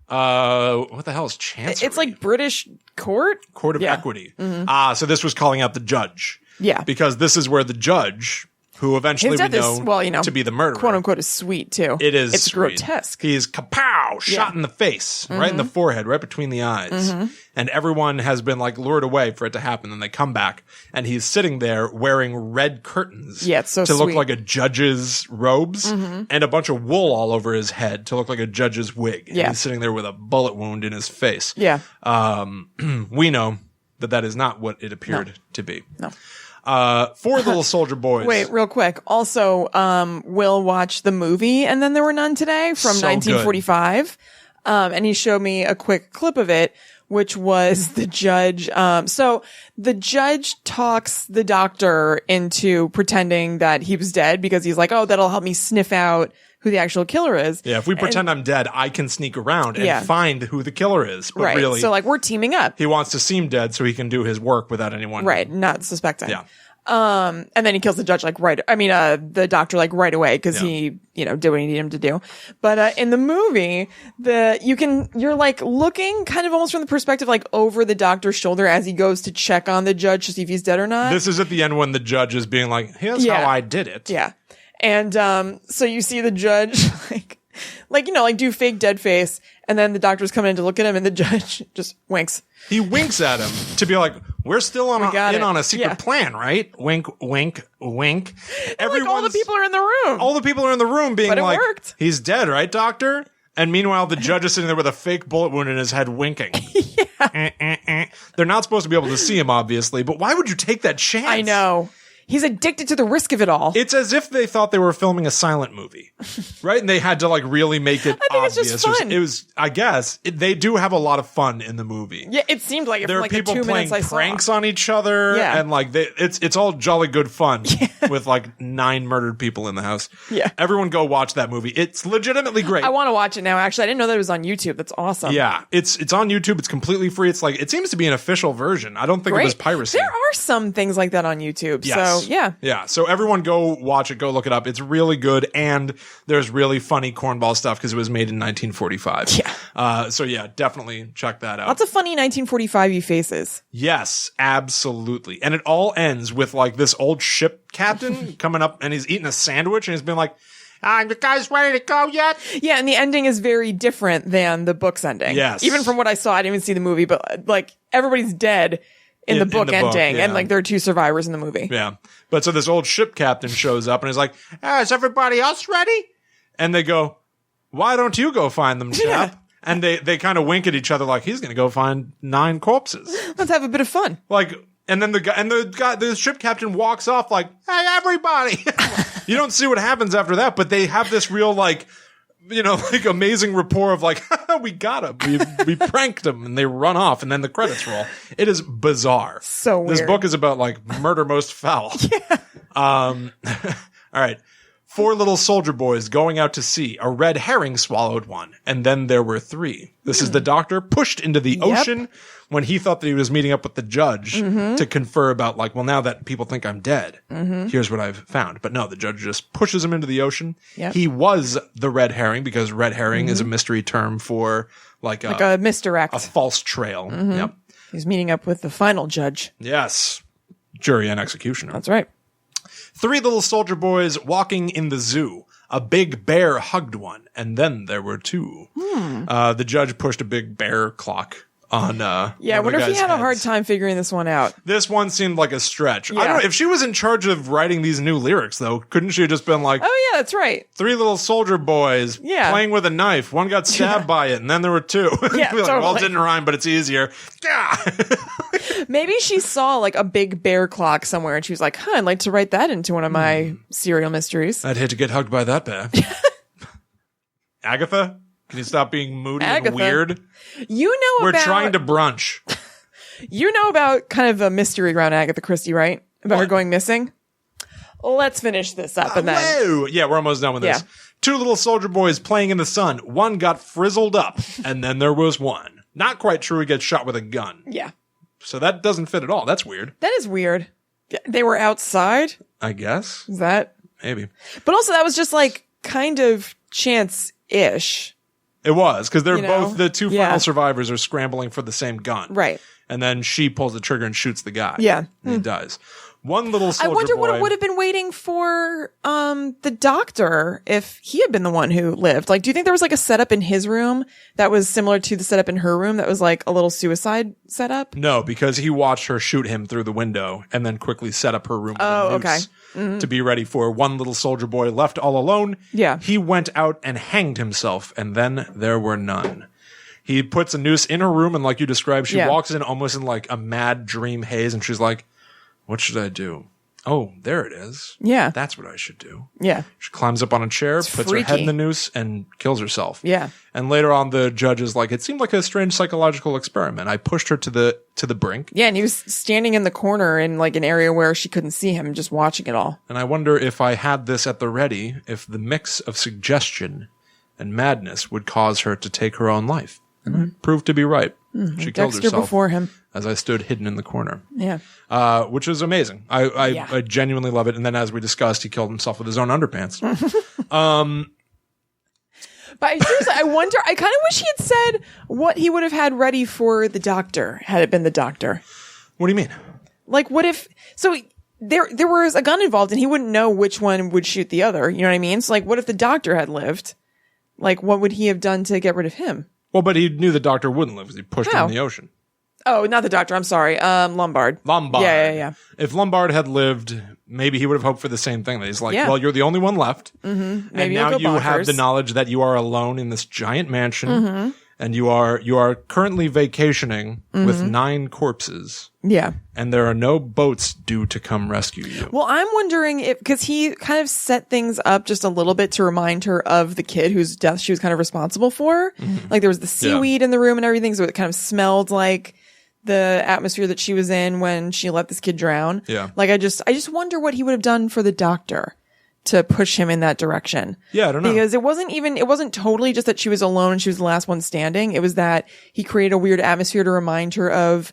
What the hell is chancery? It's like British court? Court of equity. So this was calling out the judge. Yeah. Because this is where the judge, who eventually we know to be the murderer, quote unquote, is sweet too. It is. It's sweet. grotesque. He's kapow, shot in the face, right in the forehead, right between the eyes. And everyone has been like lured away for it to happen. And they come back and he's sitting there wearing red curtains it's so to look sweet. like a judge's robes and a bunch of wool all over his head to look like a judge's wig. And he's sitting there with a bullet wound in his face. Yeah. We know that is not what it appeared to be. No. Four Little Soldier Boys. Wait, real quick. Also, Will watched the movie And Then There Were None today from 1945. And he showed me a quick clip of it, which was the judge. So the judge talks the doctor into pretending that he was dead because he's like, oh, that'll help me sniff out who the actual killer is. Yeah, if we pretend I'm dead, I can sneak around and find who the killer is. But really, so like we're teaming up. He wants to seem dead so he can do his work without anyone. Right, not suspecting. Yeah. And then he kills the judge the doctor right away because he, did what he needed him to do. But, in the movie, you're like looking kind of almost from the perspective like over the doctor's shoulder as he goes to check on the judge to see if he's dead or not. This is at the end when the judge is being like, here's how I did it. Yeah. And, so you see the judge do fake dead face. And then the doctor's coming in to look at him and the judge just winks. He winks at him to be like, we're still on a secret plan, right? Wink, wink, wink. All the people are in the room. All the people are in the room being like, worked. He's dead, right, doctor? And meanwhile, the judge is sitting there with a fake bullet wound in his head winking. They're not supposed to be able to see him, obviously, but why would you take that chance? I know. He's addicted to the risk of it all. It's as if they thought they were filming a silent movie, right? And they had to really make it obvious. It's just fun. It was, I guess, they do have a lot of fun in the movie. Yeah, it seemed like it there for are people the 2 playing minutes I pranks saw. on each other, and it's all jolly good fun with 9 murdered people in the house. Yeah, everyone go watch that movie. It's legitimately great. I want to watch it now. Actually, I didn't know that it was on YouTube. That's awesome. Yeah, it's on YouTube. It's completely free. It's it seems to be an official version. I don't think it was piracy. There are some things like that on YouTube. Yes. So yeah. So everyone go watch it. Go look it up. It's really good, and there's really funny cornball stuff because it was made in 1945. Yeah. So yeah, definitely check that out. Lots of funny 1945-y faces. Yes, absolutely. And it all ends with this old ship captain coming up and he's eating a sandwich and he's been like, you guys ready to go yet? Yeah, and the ending is very different than the book's ending. Yes. Even from what I saw, I didn't even see the movie, but everybody's dead in the book ending, and there are 2 survivors in the movie. Yeah. But so this old ship captain shows up and he's like, is everybody else ready? And they go, why don't you go find them, chap? Yeah. And they kind of wink at each other like he's going to go find 9 corpses. Let's have a bit of fun. And then the ship captain walks off like, hey, everybody. You don't see what happens after that, but they have this real amazing rapport of we got him. We pranked him, and they run off, and then the credits roll. It is bizarre. So weird. This book is about murder most foul. Yeah. All right. 4 little soldier boys going out to sea. A red herring swallowed one, and then there were 3. This is the doctor pushed into the ocean when he thought that he was meeting up with the judge to confer about now that people think I'm dead, here's what I've found. But no, the judge just pushes him into the ocean. Yep. He was the red herring because red herring is a mystery term for a misdirect, a false trail. Yep. He's meeting up with the final judge. Yes. Jury and executioner. That's right. 3 little soldier boys walking in the zoo. A big bear hugged one, and then there were 2. The judge pushed a big bear clock on I wonder if he had a hard time figuring this one out. This one seemed like a stretch. I don't know if she was in charge of writing these new lyrics though. Couldn't she have just been like, oh yeah, that's right, 3 little soldier boys playing with a knife, one got stabbed by it, and then there were 2. Yeah, totally. Well, it didn't rhyme, but it's easier. Maybe she saw a big bear clock somewhere and she was like, I'd like to write that into one of my serial mysteries. I'd hate to get hugged by that bear. Agatha, can you stop being moody and weird? We're trying to brunch. You know about kind of a mystery around Agatha Christie, right? About her going missing? Let's finish this up and then. Whoa. Yeah, we're almost done with this. 2 little soldier boys playing in the sun. One got frizzled up, and then there was one. Not quite true, he gets shot with a gun. Yeah. So that doesn't fit at all. That's weird. That is weird. They were outside? I guess. Is that? Maybe. But also that was just kind of chance-ish. It was, because they're both, the 2 final survivors are scrambling for the same gun. Right. And then she pulls the trigger and shoots the guy. Yeah. And he dies. One little soldier boy. I wonder what it would have been waiting for the doctor if he had been the one who lived. Like, do you think there was like a setup in his room that was similar to the setup in her room that was like a little suicide setup? No, because he watched her shoot him through the window and then quickly set up her room with a noose to be ready for one little soldier boy left all alone. Yeah. He went out and hanged himself, and then there were none. He puts a noose in her room, and like you described, she walks in almost in like a mad dream haze, and she's like, what should I do? Oh, there it is. Yeah. That's what I should do. Yeah. She climbs up on a chair, puts her head in the noose, and kills herself. Yeah. And later on, the judge is like, it seemed like a strange psychological experiment. I pushed her to the brink. Yeah, and he was standing in the corner in like an area where she couldn't see him, just watching it all. And I wonder if I had this at the ready, if the mix of suggestion and madness would cause her to take her own life. And I proved to be right. She killed Dexter herself before him. as I stood hidden in the corner. Yeah. Which is amazing. I genuinely love it. And then as we discussed, he killed himself with his own underpants. But seriously, I wonder, I kind of wish he had said what he would have had ready for the doctor, had it been the doctor. What do you mean? Like, what if, so there was a gun involved and he wouldn't know which one would shoot the other. You know what I mean? So like, what if the doctor had lived? Like, what would he have done to get rid of him? Well, but he knew the doctor wouldn't live because he pushed him in the ocean. Oh, not the doctor. I'm sorry. Lombard. Yeah. If Lombard had lived, maybe he would have hoped for the same thing. That he's like, well, you're the only one left. Mm-hmm. Maybe and now you have the knowledge that you are alone in this giant mansion. And you are currently vacationing with 9 corpses. Yeah. And there are no boats due to come rescue you. Well, I'm wondering if, because he kind of set things up just a little bit to remind her of the kid whose death she was kind of responsible for. Like there was the seaweed in the room and everything. So it kind of smelled like the atmosphere that she was in when she let this kid drown. Yeah. Like I just wonder what he would have done for the doctor to push him in that direction. Yeah, I don't know. Because it wasn't totally just that she was alone and she was the last one standing. It was that he created a weird atmosphere to remind her of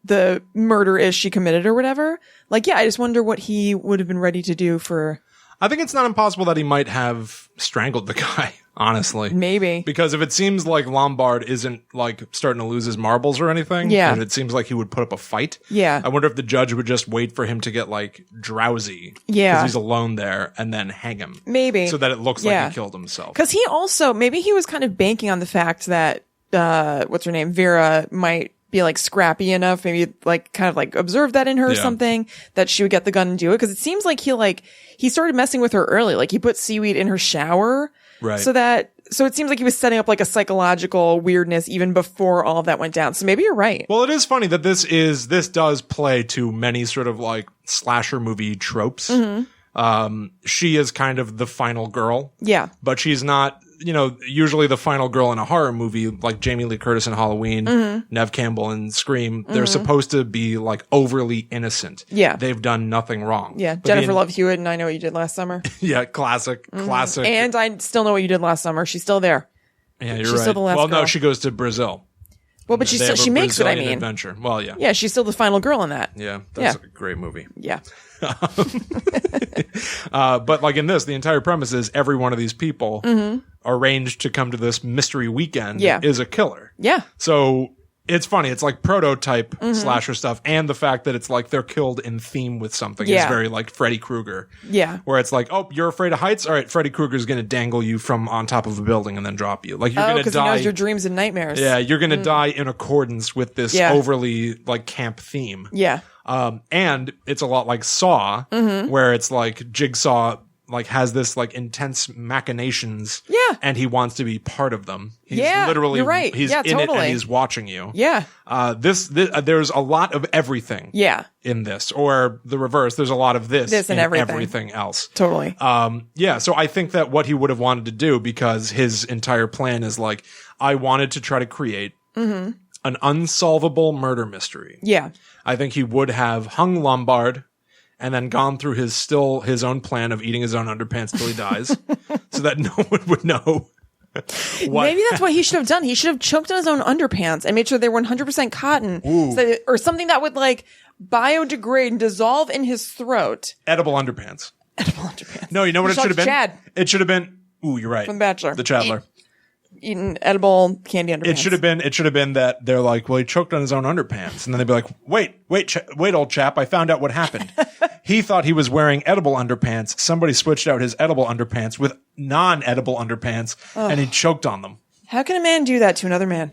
the murder-ish she committed or whatever. Like, yeah, I just wonder what he would have been ready to do for... I think it's not impossible that he might have strangled the guy, honestly. Maybe. Because if it seems like Lombard isn't like starting to lose his marbles or anything, and it seems like he would put up a fight. Yeah. I wonder if the judge would just wait for him to get like drowsy. Yeah. Because he's alone there and then hang him. Maybe. So that it looks like he killed himself. Because he also, maybe he was kind of banking on the fact that, what's her name? Vera might be like scrappy enough, maybe like kind of like observe that in her or something, that she would get the gun and do it. Cause it seems like he started messing with her early. Like he put seaweed in her shower. Right. So it seems like he was setting up like a psychological weirdness even before all of that went down. So maybe you're right. Well, it is funny that this does play to many sort of like slasher movie tropes. She is kind of the final girl. Yeah. But she's not, usually the final girl in a horror movie, like Jamie Lee Curtis in Halloween, Neve Campbell in Scream, they're supposed to be like overly innocent. Yeah. They've done nothing wrong. Yeah. But Jennifer Love Hewitt and I Know What You Did Last Summer. Yeah. Classic. And I Still Know What You Did Last Summer. She's still there. Yeah, you're she's right. Still the last girl. No, she goes to Brazil. Well, but she makes it, I mean. Adventure. Well, yeah. Yeah, she's still the final girl in that. Yeah. That's a great movie. Yeah. But like in this, the entire premise is every one of these people arranged to come to this mystery weekend is a killer. Yeah. So it's funny. It's like prototype slasher stuff. And the fact that it's like they're killed in theme with something is very like Freddy Krueger. Yeah. Where it's like, oh, you're afraid of heights? All right, Freddy Krueger's going to dangle you from on top of a building and then drop you. Like you're going to die. Because he knows your dreams and nightmares. Yeah, you're going to die in accordance with this overly like camp theme. Yeah. And it's a lot like Saw, where it's like Jigsaw like has this like intense machinations. Yeah. And he wants to be part of them. He's literally, you're right. He's in it and he's watching you. Yeah. This there's a lot of everything. Yeah. In this, or the reverse, there's a lot of this and everything else. Totally. So I think that what he would have wanted to do, because his entire plan is like, I wanted to try to create an unsolvable murder mystery. Yeah. I think he would have hung Lombard and then gone through his own plan of eating his own underpants till he dies so that no one would know. Maybe that's what he should have done. He should have choked on his own underpants and made sure they were 100% cotton or something that would like biodegrade and dissolve in his throat. Edible underpants. Edible underpants. No, you know what it should have been? Chad. It should have been, you're right. From The Bachelor. The Chandler. eaten edible candy underpants. It should have been that they're like, well, he choked on his own underpants. And then they'd be like, wait, old chap, I found out what happened. He thought he was wearing edible underpants. Somebody switched out his edible underpants with non-edible underpants, and he choked on them. How can a man do that to another man?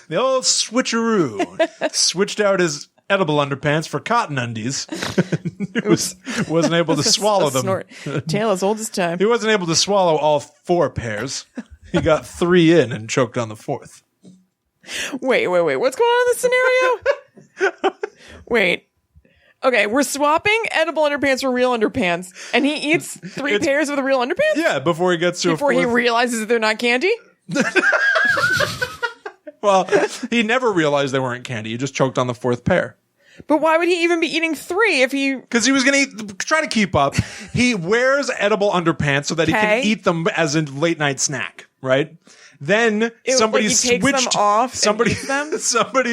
The old switcheroo. Switched out his edible underpants for cotton undies. Wasn't able to swallow them. Snort. Tale as old as time. He wasn't able to swallow all 4 pairs. He got 3 in and choked on the 4th. Wait. What's going on in this scenario? Wait. Okay, we're swapping edible underpants for real underpants, and he eats 3 pairs of the real underpants? Yeah, before he gets to Before he realizes that they're not candy? Well, he never realized they weren't candy. He just choked on the 4th pair. But why would he even be eating 3 if he... Because he was going to try to keep up. He wears edible underpants so that he can eat them as a late night snack, right? Then somebody switched them off. Somebody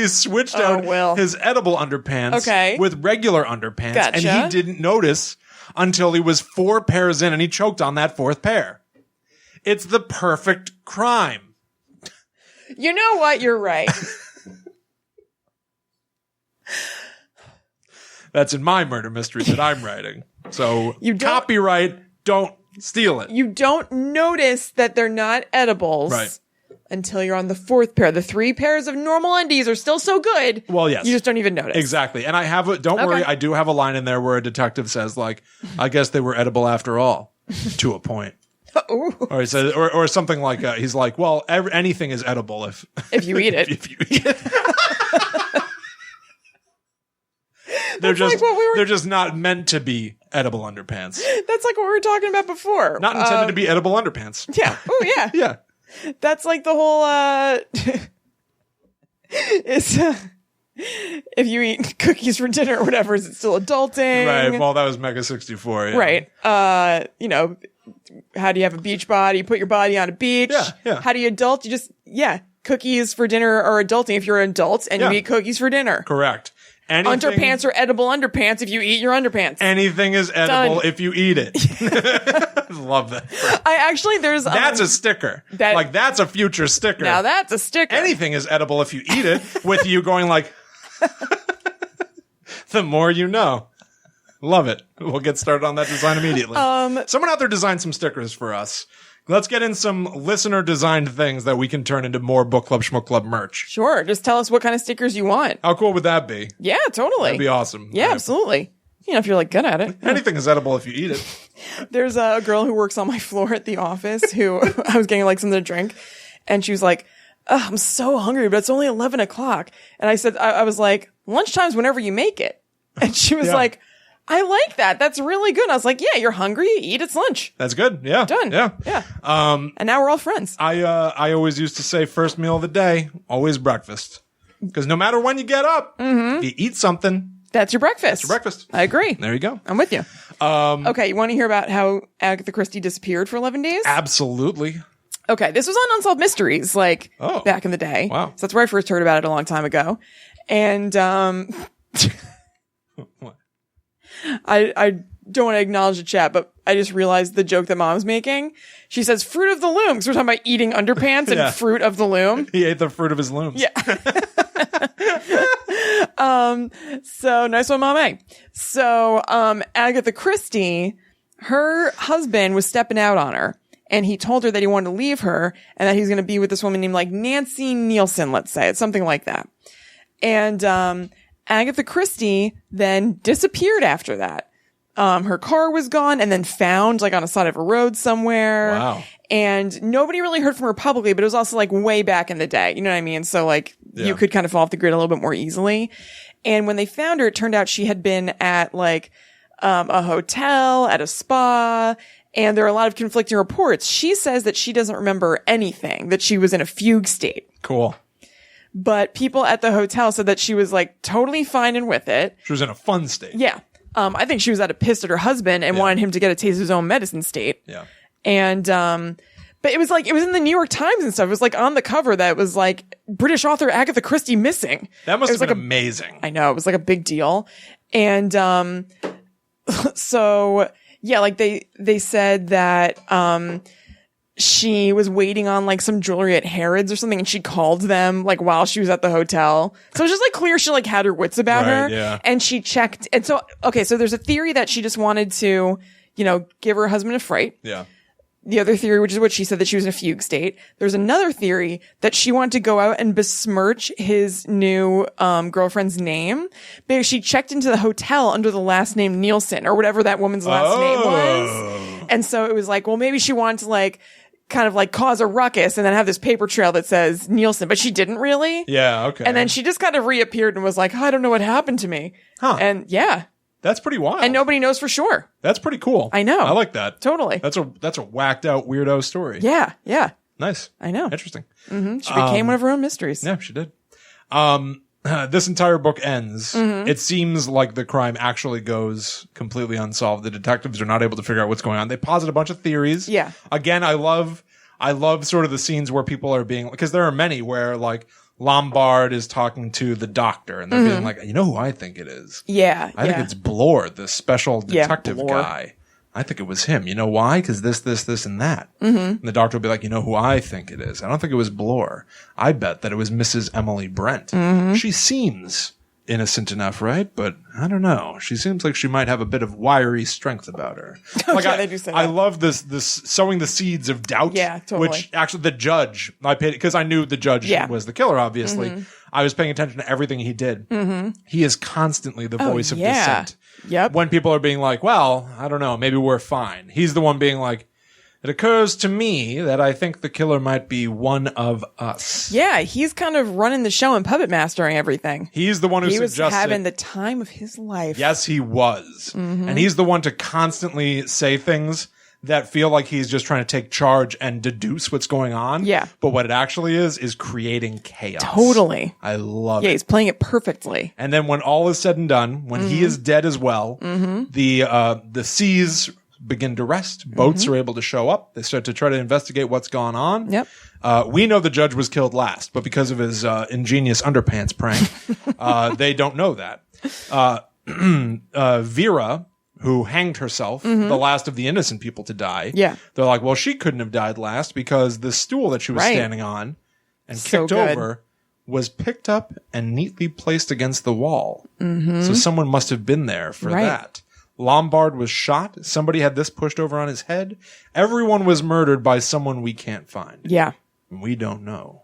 switched out his edible underpants with regular underpants, and he didn't notice until he was 4 pairs in, and he choked on that 4th pair. It's the perfect crime. You know what? You're right. That's in my murder mystery that I'm writing. So copyright, don't steal it. You don't notice that they're not edibles until you're on the 4th pair. The 3 pairs of normal undies are still so good. Well, yes. You just don't even notice. Exactly. And I have don't worry, I do have a line in there where a detective says, like, I guess they were edible after all, to a point. Ooh. Or he says, or something like he's like, well, anything is edible if you eat it. if you eat it. They're just not meant to be edible underpants. That's like what we were talking about before. Not intended to be edible underpants. Yeah. Oh yeah. Yeah. That's like the whole if you eat cookies for dinner or whatever, is it still adulting? Right. Well, that was Mega 64. Yeah. Right. How do you have a beach body? You put your body on a beach. Yeah. How do you adult? You just, cookies for dinner are adulting if you're an adult and you eat cookies for dinner. Correct. Underpants are edible underpants if you eat your underpants. Anything is edible if you eat it. Love that. That's a sticker. That's a future sticker. Now that's a sticker. Anything is edible if you eat it, with you going like, the more you know. Love it. We'll get started on that design immediately. Someone out there designed some stickers for us. Let's get in some listener designed things that we can turn into more Book Club Shmook Club merch. Sure. Just tell us what kind of stickers you want. How cool would that be? Yeah, totally. That'd be awesome. Yeah, absolutely. If you're like good at it. Anything is edible if you eat it. There's a girl who works on my floor at the office who I was getting like something to drink, and she was like, I'm so hungry, but it's only 11 o'clock. And I said, I was like, lunchtime's whenever you make it. And she was like, I like that. That's really good. And I was like, yeah, you're hungry. You eat. It's lunch. That's good. Yeah. Done. Yeah. Yeah. And now we're all friends. I always used to say first meal of the day, always breakfast. Because no matter when you get up, you eat something. That's your breakfast. That's your breakfast. I agree. There you go. I'm with you. Okay. You want to hear about how Agatha Christie disappeared for 11 days? Absolutely. Okay. This was on Unsolved Mysteries, back in the day. Wow. So that's where I first heard about it a long time ago. And, What? I don't want to acknowledge the chat, but I just realized the joke that Mom's making. She says fruit of the loom. Because we're talking about eating underpants and fruit of the loom. He ate the fruit of his looms. Yeah. So nice one, Mom A. So, Agatha Christie, her husband was stepping out on her, and he told her that he wanted to leave her and that he was going to be with this woman named like Nancy Nielsen, let's say. It's something like that. And, Agatha Christie then disappeared after that. Her car was gone and then found like on a side of a road somewhere. Wow. And nobody really heard from her publicly, but it was also like way back in the day. You know what I mean? So like you could kind of fall off the grid a little bit more easily. And when they found her, it turned out she had been at like, a hotel, at a spa, and there are a lot of conflicting reports. She says that she doesn't remember anything, that she was in a fugue state. Cool. But people at the hotel said that she was like totally fine and with it. She was in a fun state. Yeah. I think she was at a pissed at her husband and wanted him to get a taste of his own medicine state. Yeah. And, but it was in the New York Times and stuff. It was like on the cover that was like British author Agatha Christie missing. That must have been amazing. I know. It was like a big deal. And, so yeah, like they said that, she was waiting on like some jewelry at Harrods or something, and she called them like while she was at the hotel. So it's just like clear she like had her wits about her. Yeah. And she checked. And so, okay, so there's a theory that she just wanted to, give her husband a fright. Yeah. The other theory, which is what she said, that she was in a fugue state. There's another theory that she wanted to go out and besmirch his new girlfriend's name because she checked into the hotel under the last name Nielsen or whatever that woman's last name was. And so it was like, well, maybe she wanted to like kind of like cause a ruckus and then have this paper trail that says Nielsen, but she didn't really. Yeah, okay. And then she just kind of reappeared and was like, oh, I don't know what happened to me. Huh. And yeah. That's pretty wild. And nobody knows for sure. That's pretty cool. I know. I like that. Totally. That's a whacked out weirdo story. Yeah, yeah. Nice. I know. Interesting. Mm-hmm. She became one of her own mysteries. Yeah, she did. This entire book ends. It seems like the crime actually goes completely unsolved. The detectives are not able to figure out what's going on. They posit a bunch of theories. Yeah. Again, I love sort of the scenes where people are being, because there are many where like Lombard is talking to the doctor and they're being like, you know who I think it is? Yeah. I think it's Blore, the special detective Blore. guy. I think it was him. You know why? Because this, and that. And the doctor will be like, you know who I think it is? I don't think it was Blore. I bet that it was Mrs. Emily Brent. She seems innocent enough, right? But I don't know. She seems like she might have a bit of wiry strength about her. Like they do say that. I love this sowing the seeds of doubt. Yeah, totally. Which actually the judge, I paid because I knew the judge was the killer, obviously. I was paying attention to everything he did. He is constantly the voice of dissent. Yep. When people are being like, well, I don't know, maybe we're fine. He's the one being like, it occurs to me that I think the killer might be one of us. Yeah, he's kind of running the show and puppet mastering everything. He's the one who suggested. He was having the time of his life. Yes, he was. And he's the one to constantly say things that feel like he's just trying to take charge and deduce what's going on. Yeah. But what it actually is creating chaos. Totally. I love it. Yeah, he's playing it perfectly. And then when all is said and done, when he is dead as well, the seas begin to rest. Boats are able to show up. They start to try to investigate what's gone on. Yep. We know the judge was killed last, but because of his ingenious underpants prank, they don't know that. Vera, who hanged herself, the last of the innocent people to die. Yeah. They're like, well, she couldn't have died last because the stool that she was standing on and kicked over was picked up and neatly placed against the wall. So someone must have been there for that. Lombard was shot. Somebody had this pushed over on his head. Everyone was murdered by someone we can't find. Yeah. We don't know.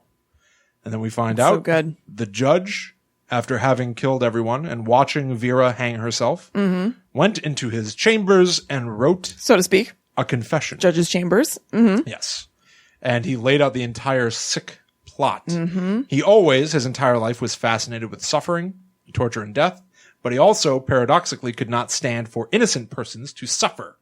And then we find out the judge, after having killed everyone and watching Vera hang herself, went into his chambers and wrote, so to speak, a confession. Judge's chambers. Yes. And he laid out the entire sick plot. He always, his entire life, was fascinated with suffering, torture, and death. But he also, paradoxically, could not stand for innocent persons to suffer.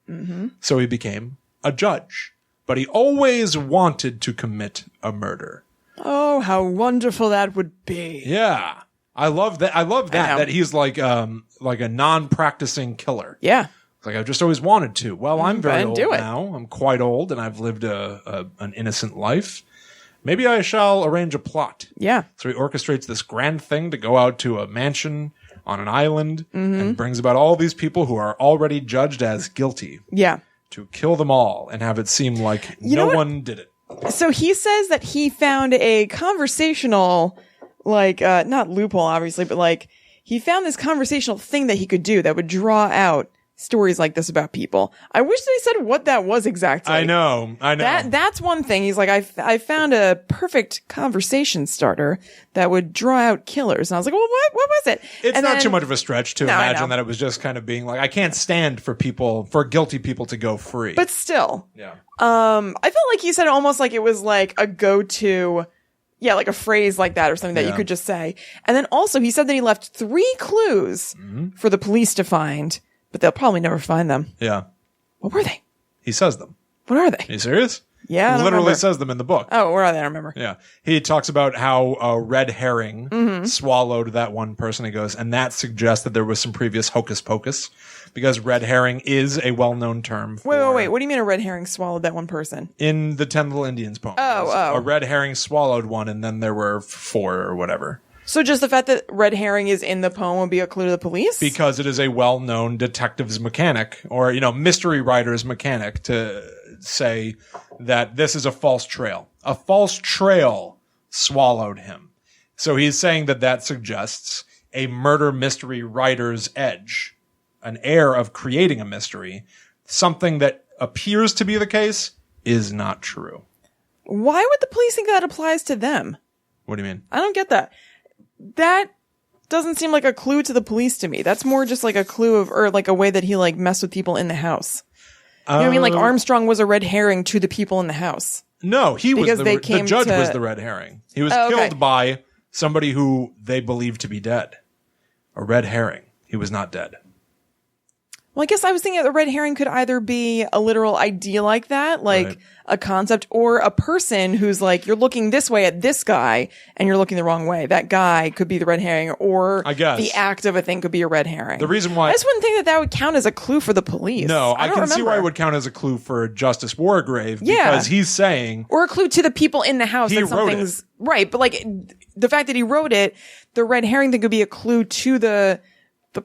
So he became a judge. But he always wanted to commit a murder. Oh, how wonderful that would be. Yeah. I love that. I love that he's like a non-practicing killer. Yeah. Like, I've just always wanted to. Well, I'm very old now. I'm quite old, and I've lived an innocent life. Maybe I shall arrange a plot. Yeah. So he orchestrates this grand thing to go out to a mansion on an island and brings about all these people who are already judged as guilty. Yeah. To kill them all and have it seem like no one did it. So he says that he found a conversational, like, not loophole, obviously, but like, he found this conversational thing that he could do that would draw out stories like this about people. I wish they said what that was exactly. I know. That's one thing. He's like, I found a perfect conversation starter that would draw out killers. And I was like, well, what was it? It's not too much of a stretch to imagine that it was just kind of being like, I can't stand for guilty people to go free. But still. Yeah. I felt like he said it almost like it was like a go-to, like a phrase like that or something that you could just say. And then also he said that he left 3 clues for the police to find, but they'll probably never find them. Yeah. What were they? He says them. What are they? Are you serious? Yeah. He literally says them in the book. Oh, where are they? I don't remember. Yeah. He talks about how a red herring swallowed that one person. He goes, and that suggests that there was some previous hocus pocus because red herring is a well-known term. Wait. What do you mean a red herring swallowed that one person? In the 10 Little Indians poem. A red herring swallowed one and then there were 4 or whatever. So just the fact that red herring is in the poem would be a clue to the police? Because it is a well-known detective's mechanic or, mystery writer's mechanic to say that this is a false trail. A false trail swallowed him. So he's saying that suggests a murder mystery writer's edge, an air of creating a mystery. Something that appears to be the case is not true. Why would the police think that applies to them? What do you mean? I don't get that. That doesn't seem like a clue to the police to me. That's more just like a clue or like a way that he like messed with people in the house. You know what I mean? Like Armstrong was a red herring to the people in the house. No, the judge was the red herring. He was killed by somebody who they believed to be dead. A red herring. He was not dead. Well, I guess I was thinking that the red herring could either be a literal idea like that, like a concept, or a person who's like, you're looking this way at this guy and you're looking the wrong way. That guy could be the red herring, or I guess the act of a thing could be a red herring. The reason why I just wouldn't think that would count as a clue for the police. No, I can see why it would count as a clue for Justice Wargrave, because he's saying, or a clue to the people in the house that something's right. But like the fact that he wrote it, the red herring thing could be a clue to the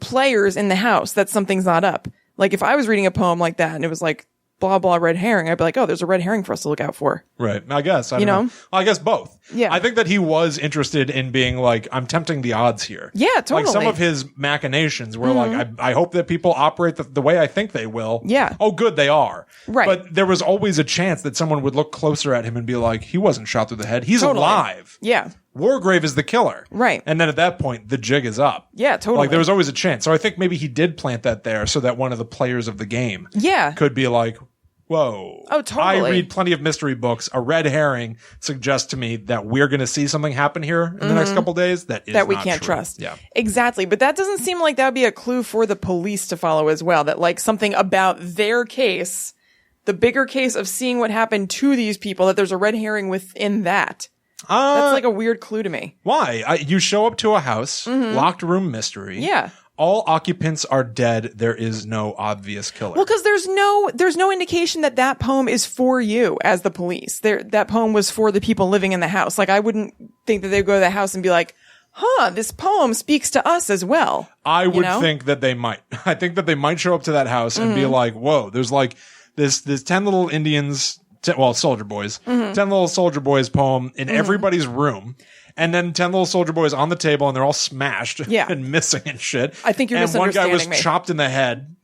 players in the house that something's not up. Like if I was reading a poem like that and it was like blah blah red herring, I'd be like, oh, there's a red herring for us to look out for. Right. I guess. I don't know. Well, I guess both. Yeah. I think that he was interested in being like, I'm tempting the odds here. Yeah, totally. Like some of his machinations were like, I hope that people operate the way I think they will. Yeah. Oh, good, they are. Right. But there was always a chance that someone would look closer at him and be like, he wasn't shot through the head. He's alive. Yeah. Wargrave is the killer. Right. And then at that point, the jig is up. Yeah, totally. Like there was always a chance. So I think maybe he did plant that there so that one of the players of the game could be like, whoa. Oh, totally. I read plenty of mystery books. A red herring suggests to me that we're going to see something happen here in the next couple days that we can't trust. Yeah. Exactly. But that doesn't seem like that would be a clue for the police to follow as well. That like something about their case, the bigger case of seeing what happened to these people, that there's a red herring within that. That's like a weird clue to me. Why? You show up to a house, locked room mystery. Yeah. All occupants are dead. There is no obvious killer. Well, because there's no indication that poem is for you as the police. That poem was for the people living in the house. Like I wouldn't think that they'd go to the house and be like, this poem speaks to us as well. I would think that they might. I think that they might show up to that house and be like, whoa, there's like this 10 little Indians, soldier boys, 10 little soldier boys poem in everybody's room. And then 10 little soldier boys on the table, and they're all smashed and missing and shit. I think you're misunderstanding me. And one guy was chopped in the head.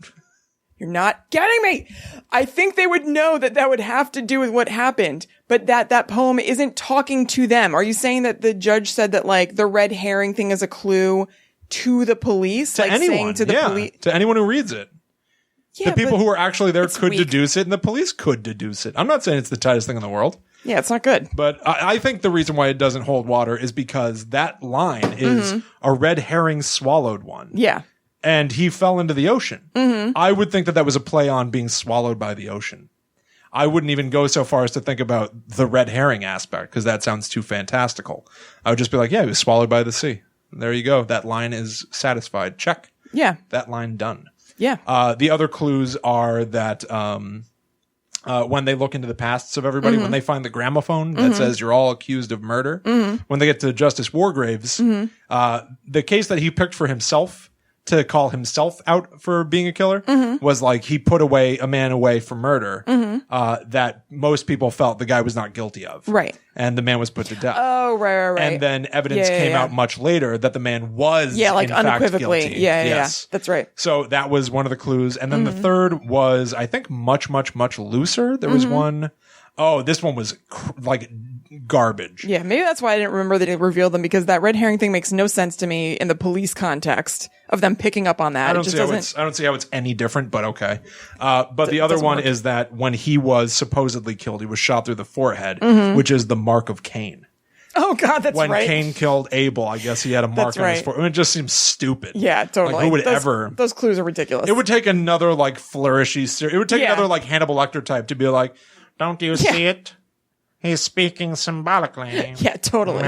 You're not getting me. I think they would know that would have to do with what happened, but that poem isn't talking to them. Are you saying that the judge said that like the red herring thing is a clue to the police? To like anyone. Saying to the police? To anyone who reads it. Yeah, the people who were actually there could deduce it, and the police could deduce it. I'm not saying it's the tightest thing in the world. Yeah, it's not good. But I think the reason why it doesn't hold water is because that line is a red herring swallowed one. Yeah. And he fell into the ocean. I would think that was a play on being swallowed by the ocean. I wouldn't even go so far as to think about the red herring aspect, because that sounds too fantastical. I would just be like, yeah, he was swallowed by the sea. And there you go. That line is satisfied. Check. Yeah. That line done. Yeah. The other clues are that when they look into the pasts of everybody, when they find the gramophone that says you're all accused of murder, when they get to Justice Wargrave's, the case that he picked for himself to call himself out for being a killer was like he put a man away for murder that most people felt the guy was not guilty of. Right. And the man was put to death. Oh, right. And then evidence came out much later that the man was like in unequivocally. fact guilty. Yeah. That's right. So that was one of the clues. And then the third was, I think, much, much, much looser. There was one. Oh, this one was like garbage. Yeah, maybe that's why I didn't remember that it revealed them, because that red herring thing makes no sense to me in the police context of them picking up on that. I don't see how it's any different, but okay. But the other one is that when he was supposedly killed, he was shot through the forehead, which is the mark of Cain. Oh God, that's right. When Cain killed Abel, I guess he had a mark on his forehead. It just seems stupid. Yeah, totally. Like, who would ever? Those clues are ridiculous. It would take another like flourishy. It would take another like Hannibal Lecter type to be like, don't you see it? He's speaking symbolically. Yeah, totally.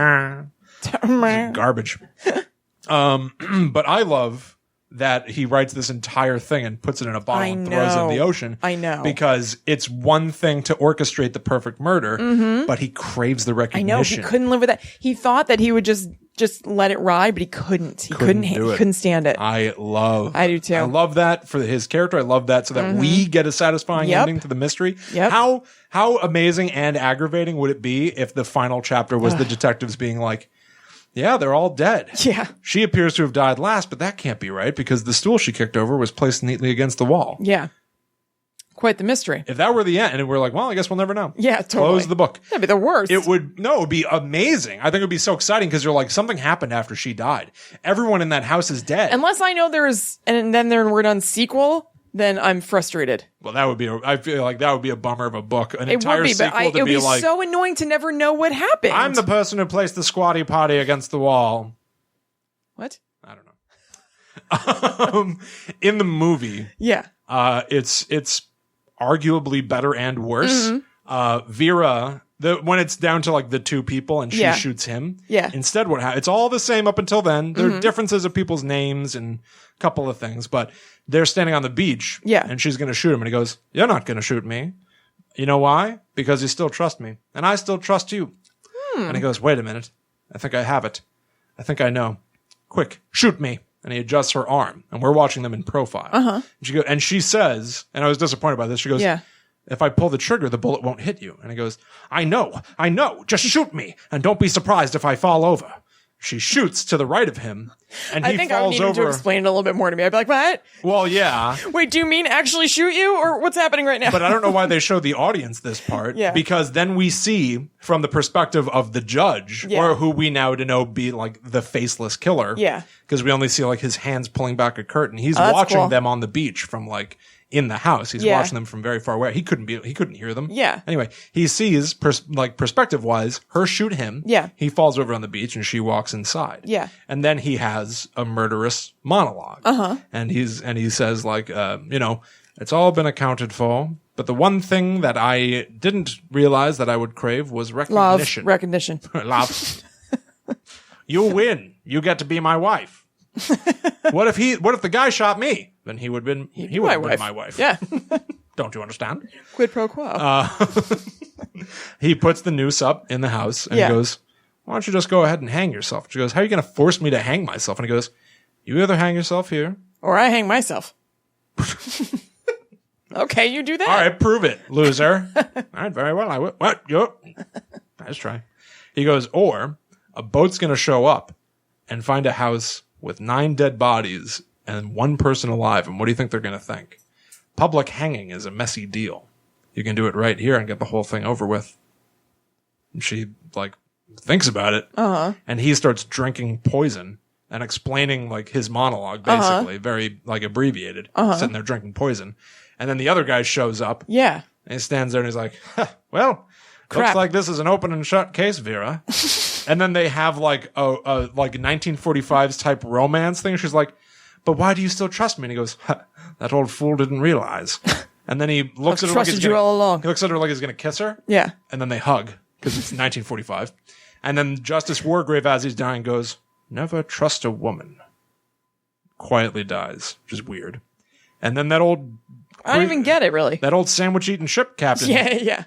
Garbage. But I love that he writes this entire thing and puts it in a bottle and throws it in the ocean. I know. Because it's one thing to orchestrate the perfect murder, but he craves the recognition. I know. He couldn't live with that. He thought that he would just just let it ride, but he couldn't. He couldn't stand it. I do too. I love that for his character. I love that so that we get a satisfying ending to the mystery. Yep. How amazing and aggravating would it be if the final chapter was the detectives being like, yeah, they're all dead. Yeah. She appears to have died last, but that can't be right because the stool she kicked over was placed neatly against the wall. Yeah. Quite the mystery. If that were the end, and we're like, well, I guess we'll never know. Yeah, totally. Close the book. That'd be the worst. It would be amazing. I think it would be so exciting because you're like, something happened after she died. Everyone in that house is dead. Unless I know and then we're done sequel, then I'm frustrated. Well, I feel like that would be a bummer of a book. An It entire would be, sequel but it to would be like, so annoying to never know what happened. I'm the person who placed the squatty potty against the wall. What? I don't know. In the movie, yeah, it's arguably better and worse. Vera, when it's down to like the two people and she shoots him. Yeah. Instead, it's all the same up until then. There are differences of people's names and a couple of things, but they're standing on the beach. Yeah. And she's going to shoot him, and he goes, "You're not going to shoot me. You know why? Because you still trust me, and I still trust you." And he goes, "Wait a minute. I think I have it. I think I know. Quick, shoot me." And he adjusts her arm, and we're watching them in profile. And she says, and I was disappointed by this, she goes, "If I pull the trigger, the bullet won't hit you." And he goes, I know, just shoot me, and don't be surprised if I fall over." She shoots to the right of him, and he falls over. I think I would need him to explain it a little bit more to me. I'd be like, what? Well, yeah. Wait, do you mean actually shoot you, or what's happening right now? But I don't know why they show the audience this part. Yeah. Because then we see from the perspective of the judge, or who we now to know be like the faceless killer. Yeah. Because we only see like his hands pulling back a curtain. He's watching them on the beach from like in the house. He's watching them from very far away. He couldn't hear them. Yeah. Anyway, he sees perspective wise her shoot him. Yeah. He falls over on the beach and she walks inside. Yeah. And then he has a murderous monologue. And he says like, it's all been accounted for, but the one thing that I didn't realize that I would crave was recognition. Love. Recognition. Love. You win. You get to be my wife. What if the guy shot me? Then he would have been my wife. Yeah. Don't you understand? Quid pro quo. He puts the noose up in the house and he goes, "Why don't you just go ahead and hang yourself?" She goes, "How are you going to force me to hang myself?" And he goes, "You either hang yourself here, or I hang myself." Okay, you do that. All right, prove it, loser. All right, very well. I will. What? Nice try. He goes, "Or a boat's going to show up and find a house with 9 dead bodies and 1 person alive. And what do you think they're going to think? Public hanging is a messy deal. You can do it right here and get the whole thing over with." And she thinks about it. And he starts drinking poison and explaining his monologue, basically, very abbreviated, sitting there drinking poison. And then the other guy shows up. Yeah. And he stands there and he's like, "Well, crap. Looks like this is an open and shut case, Vera." And then they have a 1945s type romance thing. She's like, "But why do you still trust me?" And he goes, "That old fool didn't realize." And then he looks at her like he's you all along. He looks at her like he's going to kiss her. Yeah. And then they hug because it's 1945. And then Justice Wargrave, as he's dying, goes, "Never trust a woman." Quietly dies, which is weird. And then that old... I don't even get it, really. That old sandwich-eating ship captain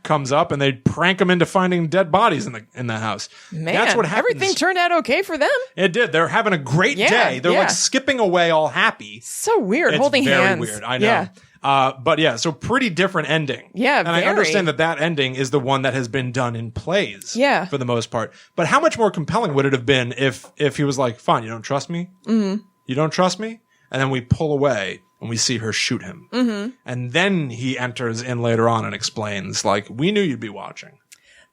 comes up, and they prank him into finding dead bodies in the house. Man, that's what happens. Everything turned out okay for them. It did. They're having a great day. They're skipping away all happy. So weird, holding hands. It's very weird, I know. Yeah. But so pretty different ending. Yeah, and I understand that ending is the one that has been done in plays for the most part. But how much more compelling would it have been if he was like, "Fine, you don't trust me? Mm-hmm. You don't trust me?" And then we pull away and we see her shoot him. Mm-hmm. And then he enters in later on and explains, "We knew you'd be watching."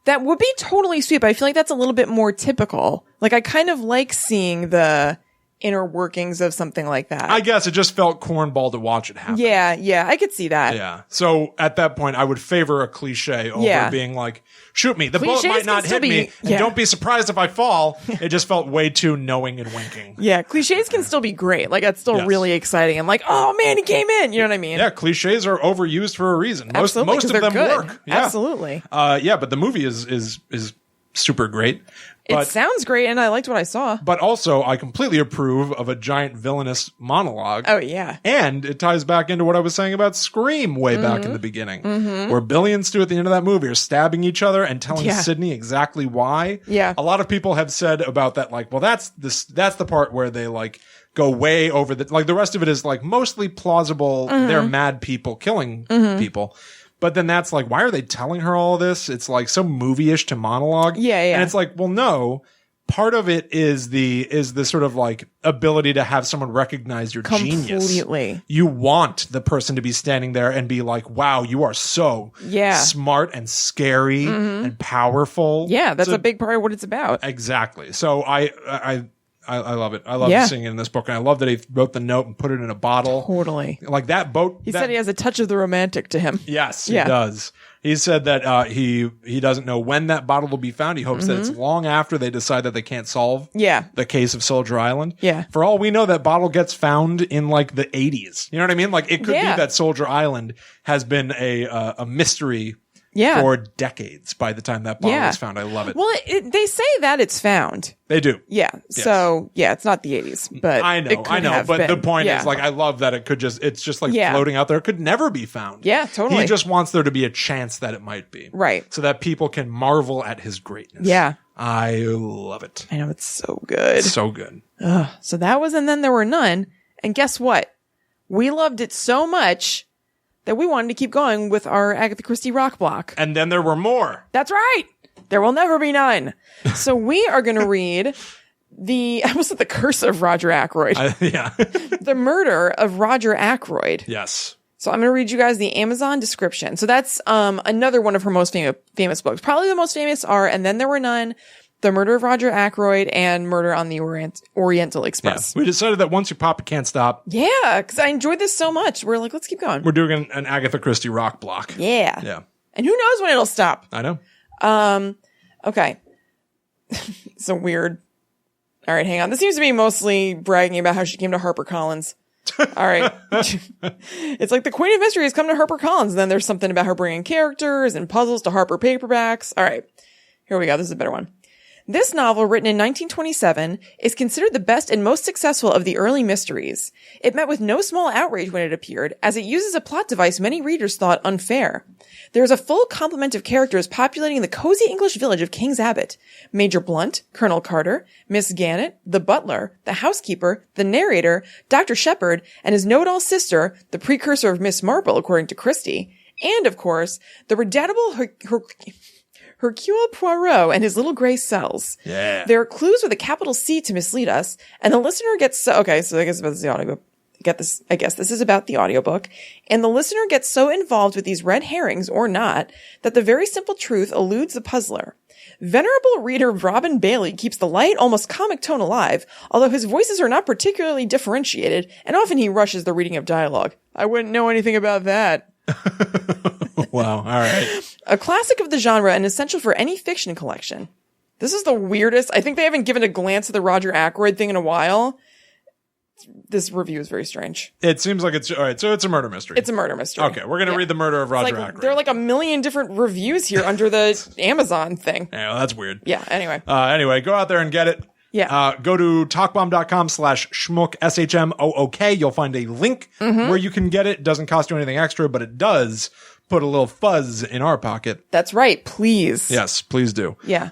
That would be totally sweet, but I feel like that's a little bit more typical. I kind of like seeing the inner workings of something like that. I guess it just felt cornball to watch it happen. Yeah, I could see that. Yeah. So at that point, I would favor a cliche over being like, "Shoot me. The bullet might not hit me. And don't be surprised if I fall." It just felt way too knowing and winking. Yeah. Cliches can still be great. That's still really exciting. I'm like, "Oh man, he came in." You know what I mean? Yeah. Cliches are overused for a reason. Most of them good. work. Yeah. Absolutely. But the movie is super great. It sounds great, and I liked what I saw. But also, I completely approve of a giant villainous monologue. Oh, yeah. And it ties back into what I was saying about Scream way back in the beginning, where Billy and Stu at the end of that movie are stabbing each other and telling Sydney exactly why. Yeah. A lot of people have said about that, like, well, that's the part where they, like, go way over the rest of it is, like, mostly plausible. They're mad people killing people. But then that's like, why are they telling her all this? It's like so movie-ish to monologue. Yeah, yeah. And it's like, well, no. Part of it is the sort of like ability to have someone recognize your genius. Completely. You want the person to be standing there and be like, wow, you are so smart and scary and powerful. Yeah, that's a big part of what it's about. Exactly. So I love it. I love seeing it in this book. And I love that he wrote the note and put it in a bottle. Totally. Like that boat. He said he has a touch of the romantic to him. Yes, he does. He said that he doesn't know when that bottle will be found. He hopes that it's long after they decide that they can't solve the case of Soldier Island. Yeah. For all we know, that bottle gets found in like the 80s. You know what I mean? Like it could be that Soldier Island has been a mystery for decades by the time that bottle is found. I love it. Well, they say that it's found. They do. Yeah. Yes. So, it's not the 80s, but I know. But the point is, like, I love that it's just like floating out there. It could never be found. Yeah, totally. He just wants there to be a chance that it might be. Right. So that people can marvel at his greatness. Yeah. I love it. I know. It's so good. So good. So that was And Then There Were None. And guess what? We loved it so much that we wanted to keep going with our Agatha Christie rock block. And then there were more. That's right. There will never be none. So we are going to read the Curse of Roger Ackroyd. The Murder of Roger Ackroyd. Yes. So I'm going to read you guys the Amazon description. So that's another one of her most famous books. Probably the most famous are And Then There Were None, The Murder of Roger Ackroyd, and Murder on the Oriental Express. Yeah. We decided that once you pop, it can't stop. Yeah, because I enjoyed this so much. We're like, let's keep going. We're doing an Agatha Christie rock block. Yeah. Yeah. And who knows when it'll stop. I know. Okay. So weird. All right, hang on. This seems to be mostly bragging about how she came to HarperCollins. All right. It's like the Queen of Mystery has come to HarperCollins. And then there's something about her bringing characters and puzzles to Harper paperbacks. All right. Here we go. This is a better one. This novel, written in 1927, is considered the best and most successful of the early mysteries. It met with no small outrage when it appeared, as it uses a plot device many readers thought unfair. There is a full complement of characters populating the cozy English village of King's Abbot. Major Blunt, Colonel Carter, Miss Gannett, the butler, the housekeeper, the narrator, Dr. Shepherd, and his know-it-all sister, the precursor of Miss Marple, according to Christie, and, of course, the redoubtable Hercule Poirot and his little gray cells. Yeah. There are clues with a capital C to mislead us, and the listener gets so I guess this is the audiobook. I guess this is about the audiobook, and the listener gets so involved with these red herrings or not that the very simple truth eludes the puzzler. Venerable reader Robin Bailey keeps the light, almost comic tone alive, although his voices are not particularly differentiated, and often he rushes the reading of dialogue. I wouldn't know anything about that. Wow. All right. A classic of the genre and essential for any fiction collection. This is the weirdest. I think they haven't given a glance at the Roger Ackroyd thing in a while. This review is very strange. It seems like it's all right. So it's a murder mystery. It's a murder mystery. Okay. We're going to read The Murder of Roger Ackroyd. There are like a million different reviews here under the Amazon thing. Yeah, well, that's weird. Yeah. Anyway. Anyway, go out there and get it. Yeah. Go to talkbomb.com/shmook, SHMOOK. You'll find a link where you can get it. It doesn't cost you anything extra, but it does put a little fuzz in our pocket. That's right. Please. Yes, please do. Yeah.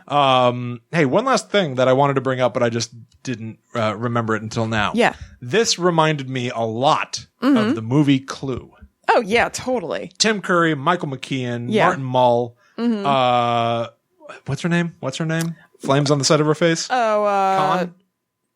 Hey, one last thing that I wanted to bring up, but I just didn't remember it until now. Yeah. This reminded me a lot of the movie Clue. Oh, yeah, totally. Tim Curry, Michael McKean, Martin Mull. What's her name? Flames on the side of her face? Kahn?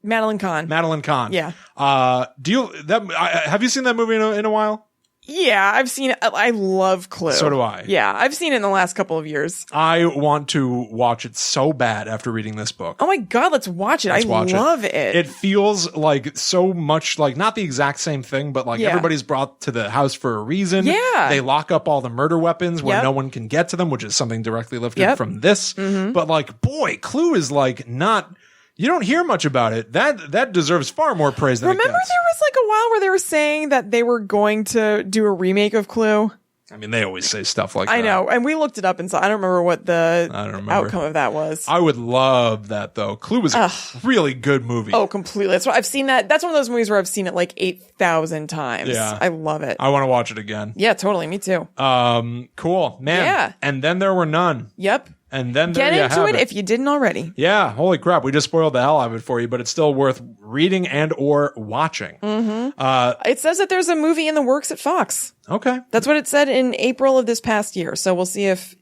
Madeline Kahn. Madeline Kahn. Yeah. Have you seen that movie in a while? Yeah, I've seen it. I love Clue. So do I. Yeah, I've seen it in the last couple of years. I want to watch it so bad after reading this book. Oh my God, let's watch it. I love it. It feels like so much like not the exact same thing, but like everybody's brought to the house for a reason. Yeah. They lock up all the murder weapons where no one can get to them, which is something directly lifted from this. But like, boy, Clue is like not... You don't hear much about it. That deserves far more praise than it gets. Remember there was like a while where they were saying that they were going to do a remake of Clue? I mean, they always say stuff like that. I know. And we looked it up and saw, I don't remember what the outcome of that was. I would love that, though. Clue was a really good movie. Oh, completely. That's what I've seen that. That's one of those movies where I've seen it like 8,000 times. Yeah. I love it. I want to watch it again. Yeah, totally. Me too. Cool. Man. Yeah. And then there were none. Yep. And then get into it if you didn't already. Yeah, holy crap, we just spoiled the hell out of it for you, but it's still worth reading and or watching. It says that there's a movie in the works at Fox. Okay, that's what it said in April of this past year. So we'll see if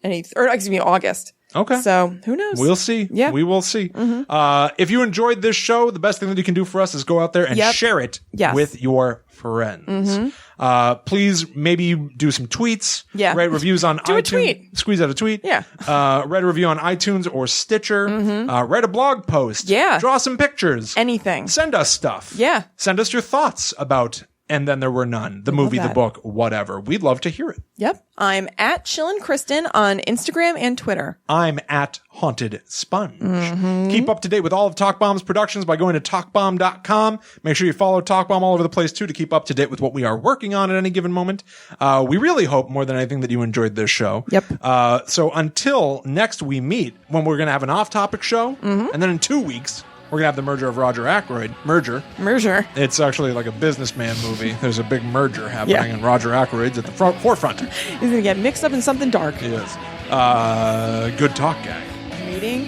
August. Okay, so who knows? We'll see. Yeah, we will see. If you enjoyed this show, the best thing that you can do for us is go out there and share it with your friends. Please maybe do some tweets. Yeah. Write reviews on iTunes. A tweet. Squeeze out a tweet. Yeah. Write a review on iTunes or Stitcher. Write a blog post. Yeah. Draw some pictures. Anything. Send us stuff. Yeah. Send us your thoughts about And Then There Were None, the movie, the book, whatever. We'd love to hear it. Yep. I'm at Chillin' Kristen on Instagram and Twitter. I'm at Haunted Sponge. Keep up to date with all of Talk Bomb's productions by going to talkbomb.com. Make sure you follow Talk Bomb all over the place, too, to keep up to date with what we are working on at any given moment. We really hope, more than anything, that you enjoyed this show. Yep. So until next we meet, when we're going to have an off-topic show, and then in 2 weeks, we're going to have the merger of Roger Ackroyd. Merger. It's actually like a businessman movie. There's a big merger happening, and Roger Ackroyd's at the forefront. He's going to get mixed up in something dark. He is. Good talk, gang. Meeting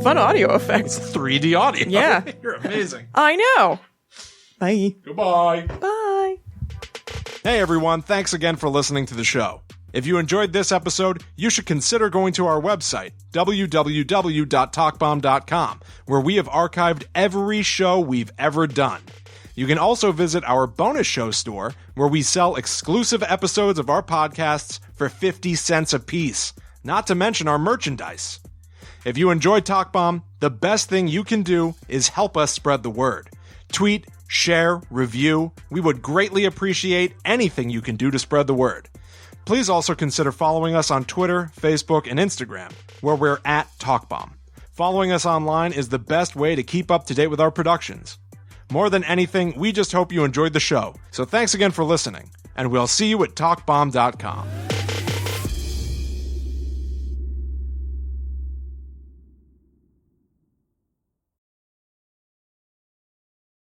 fun audio effects. 3D audio. Yeah. You're amazing. I know. Bye. Goodbye. Bye. Hey, everyone. Thanks again for listening to the show. If you enjoyed this episode, you should consider going to our website, www.talkbomb.com, where we have archived every show we've ever done. You can also visit our bonus show store, where we sell exclusive episodes of our podcasts for 50 cents a piece, not to mention our merchandise. If you enjoyed Talk Bomb, the best thing you can do is help us spread the word. Tweet, share, review. We would greatly appreciate anything you can do to spread the word. Please also consider following us on Twitter, Facebook, and Instagram, where we're at TalkBomb. Following us online is the best way to keep up to date with our productions. More than anything, we just hope you enjoyed the show. So thanks again for listening, and we'll see you at TalkBomb.com.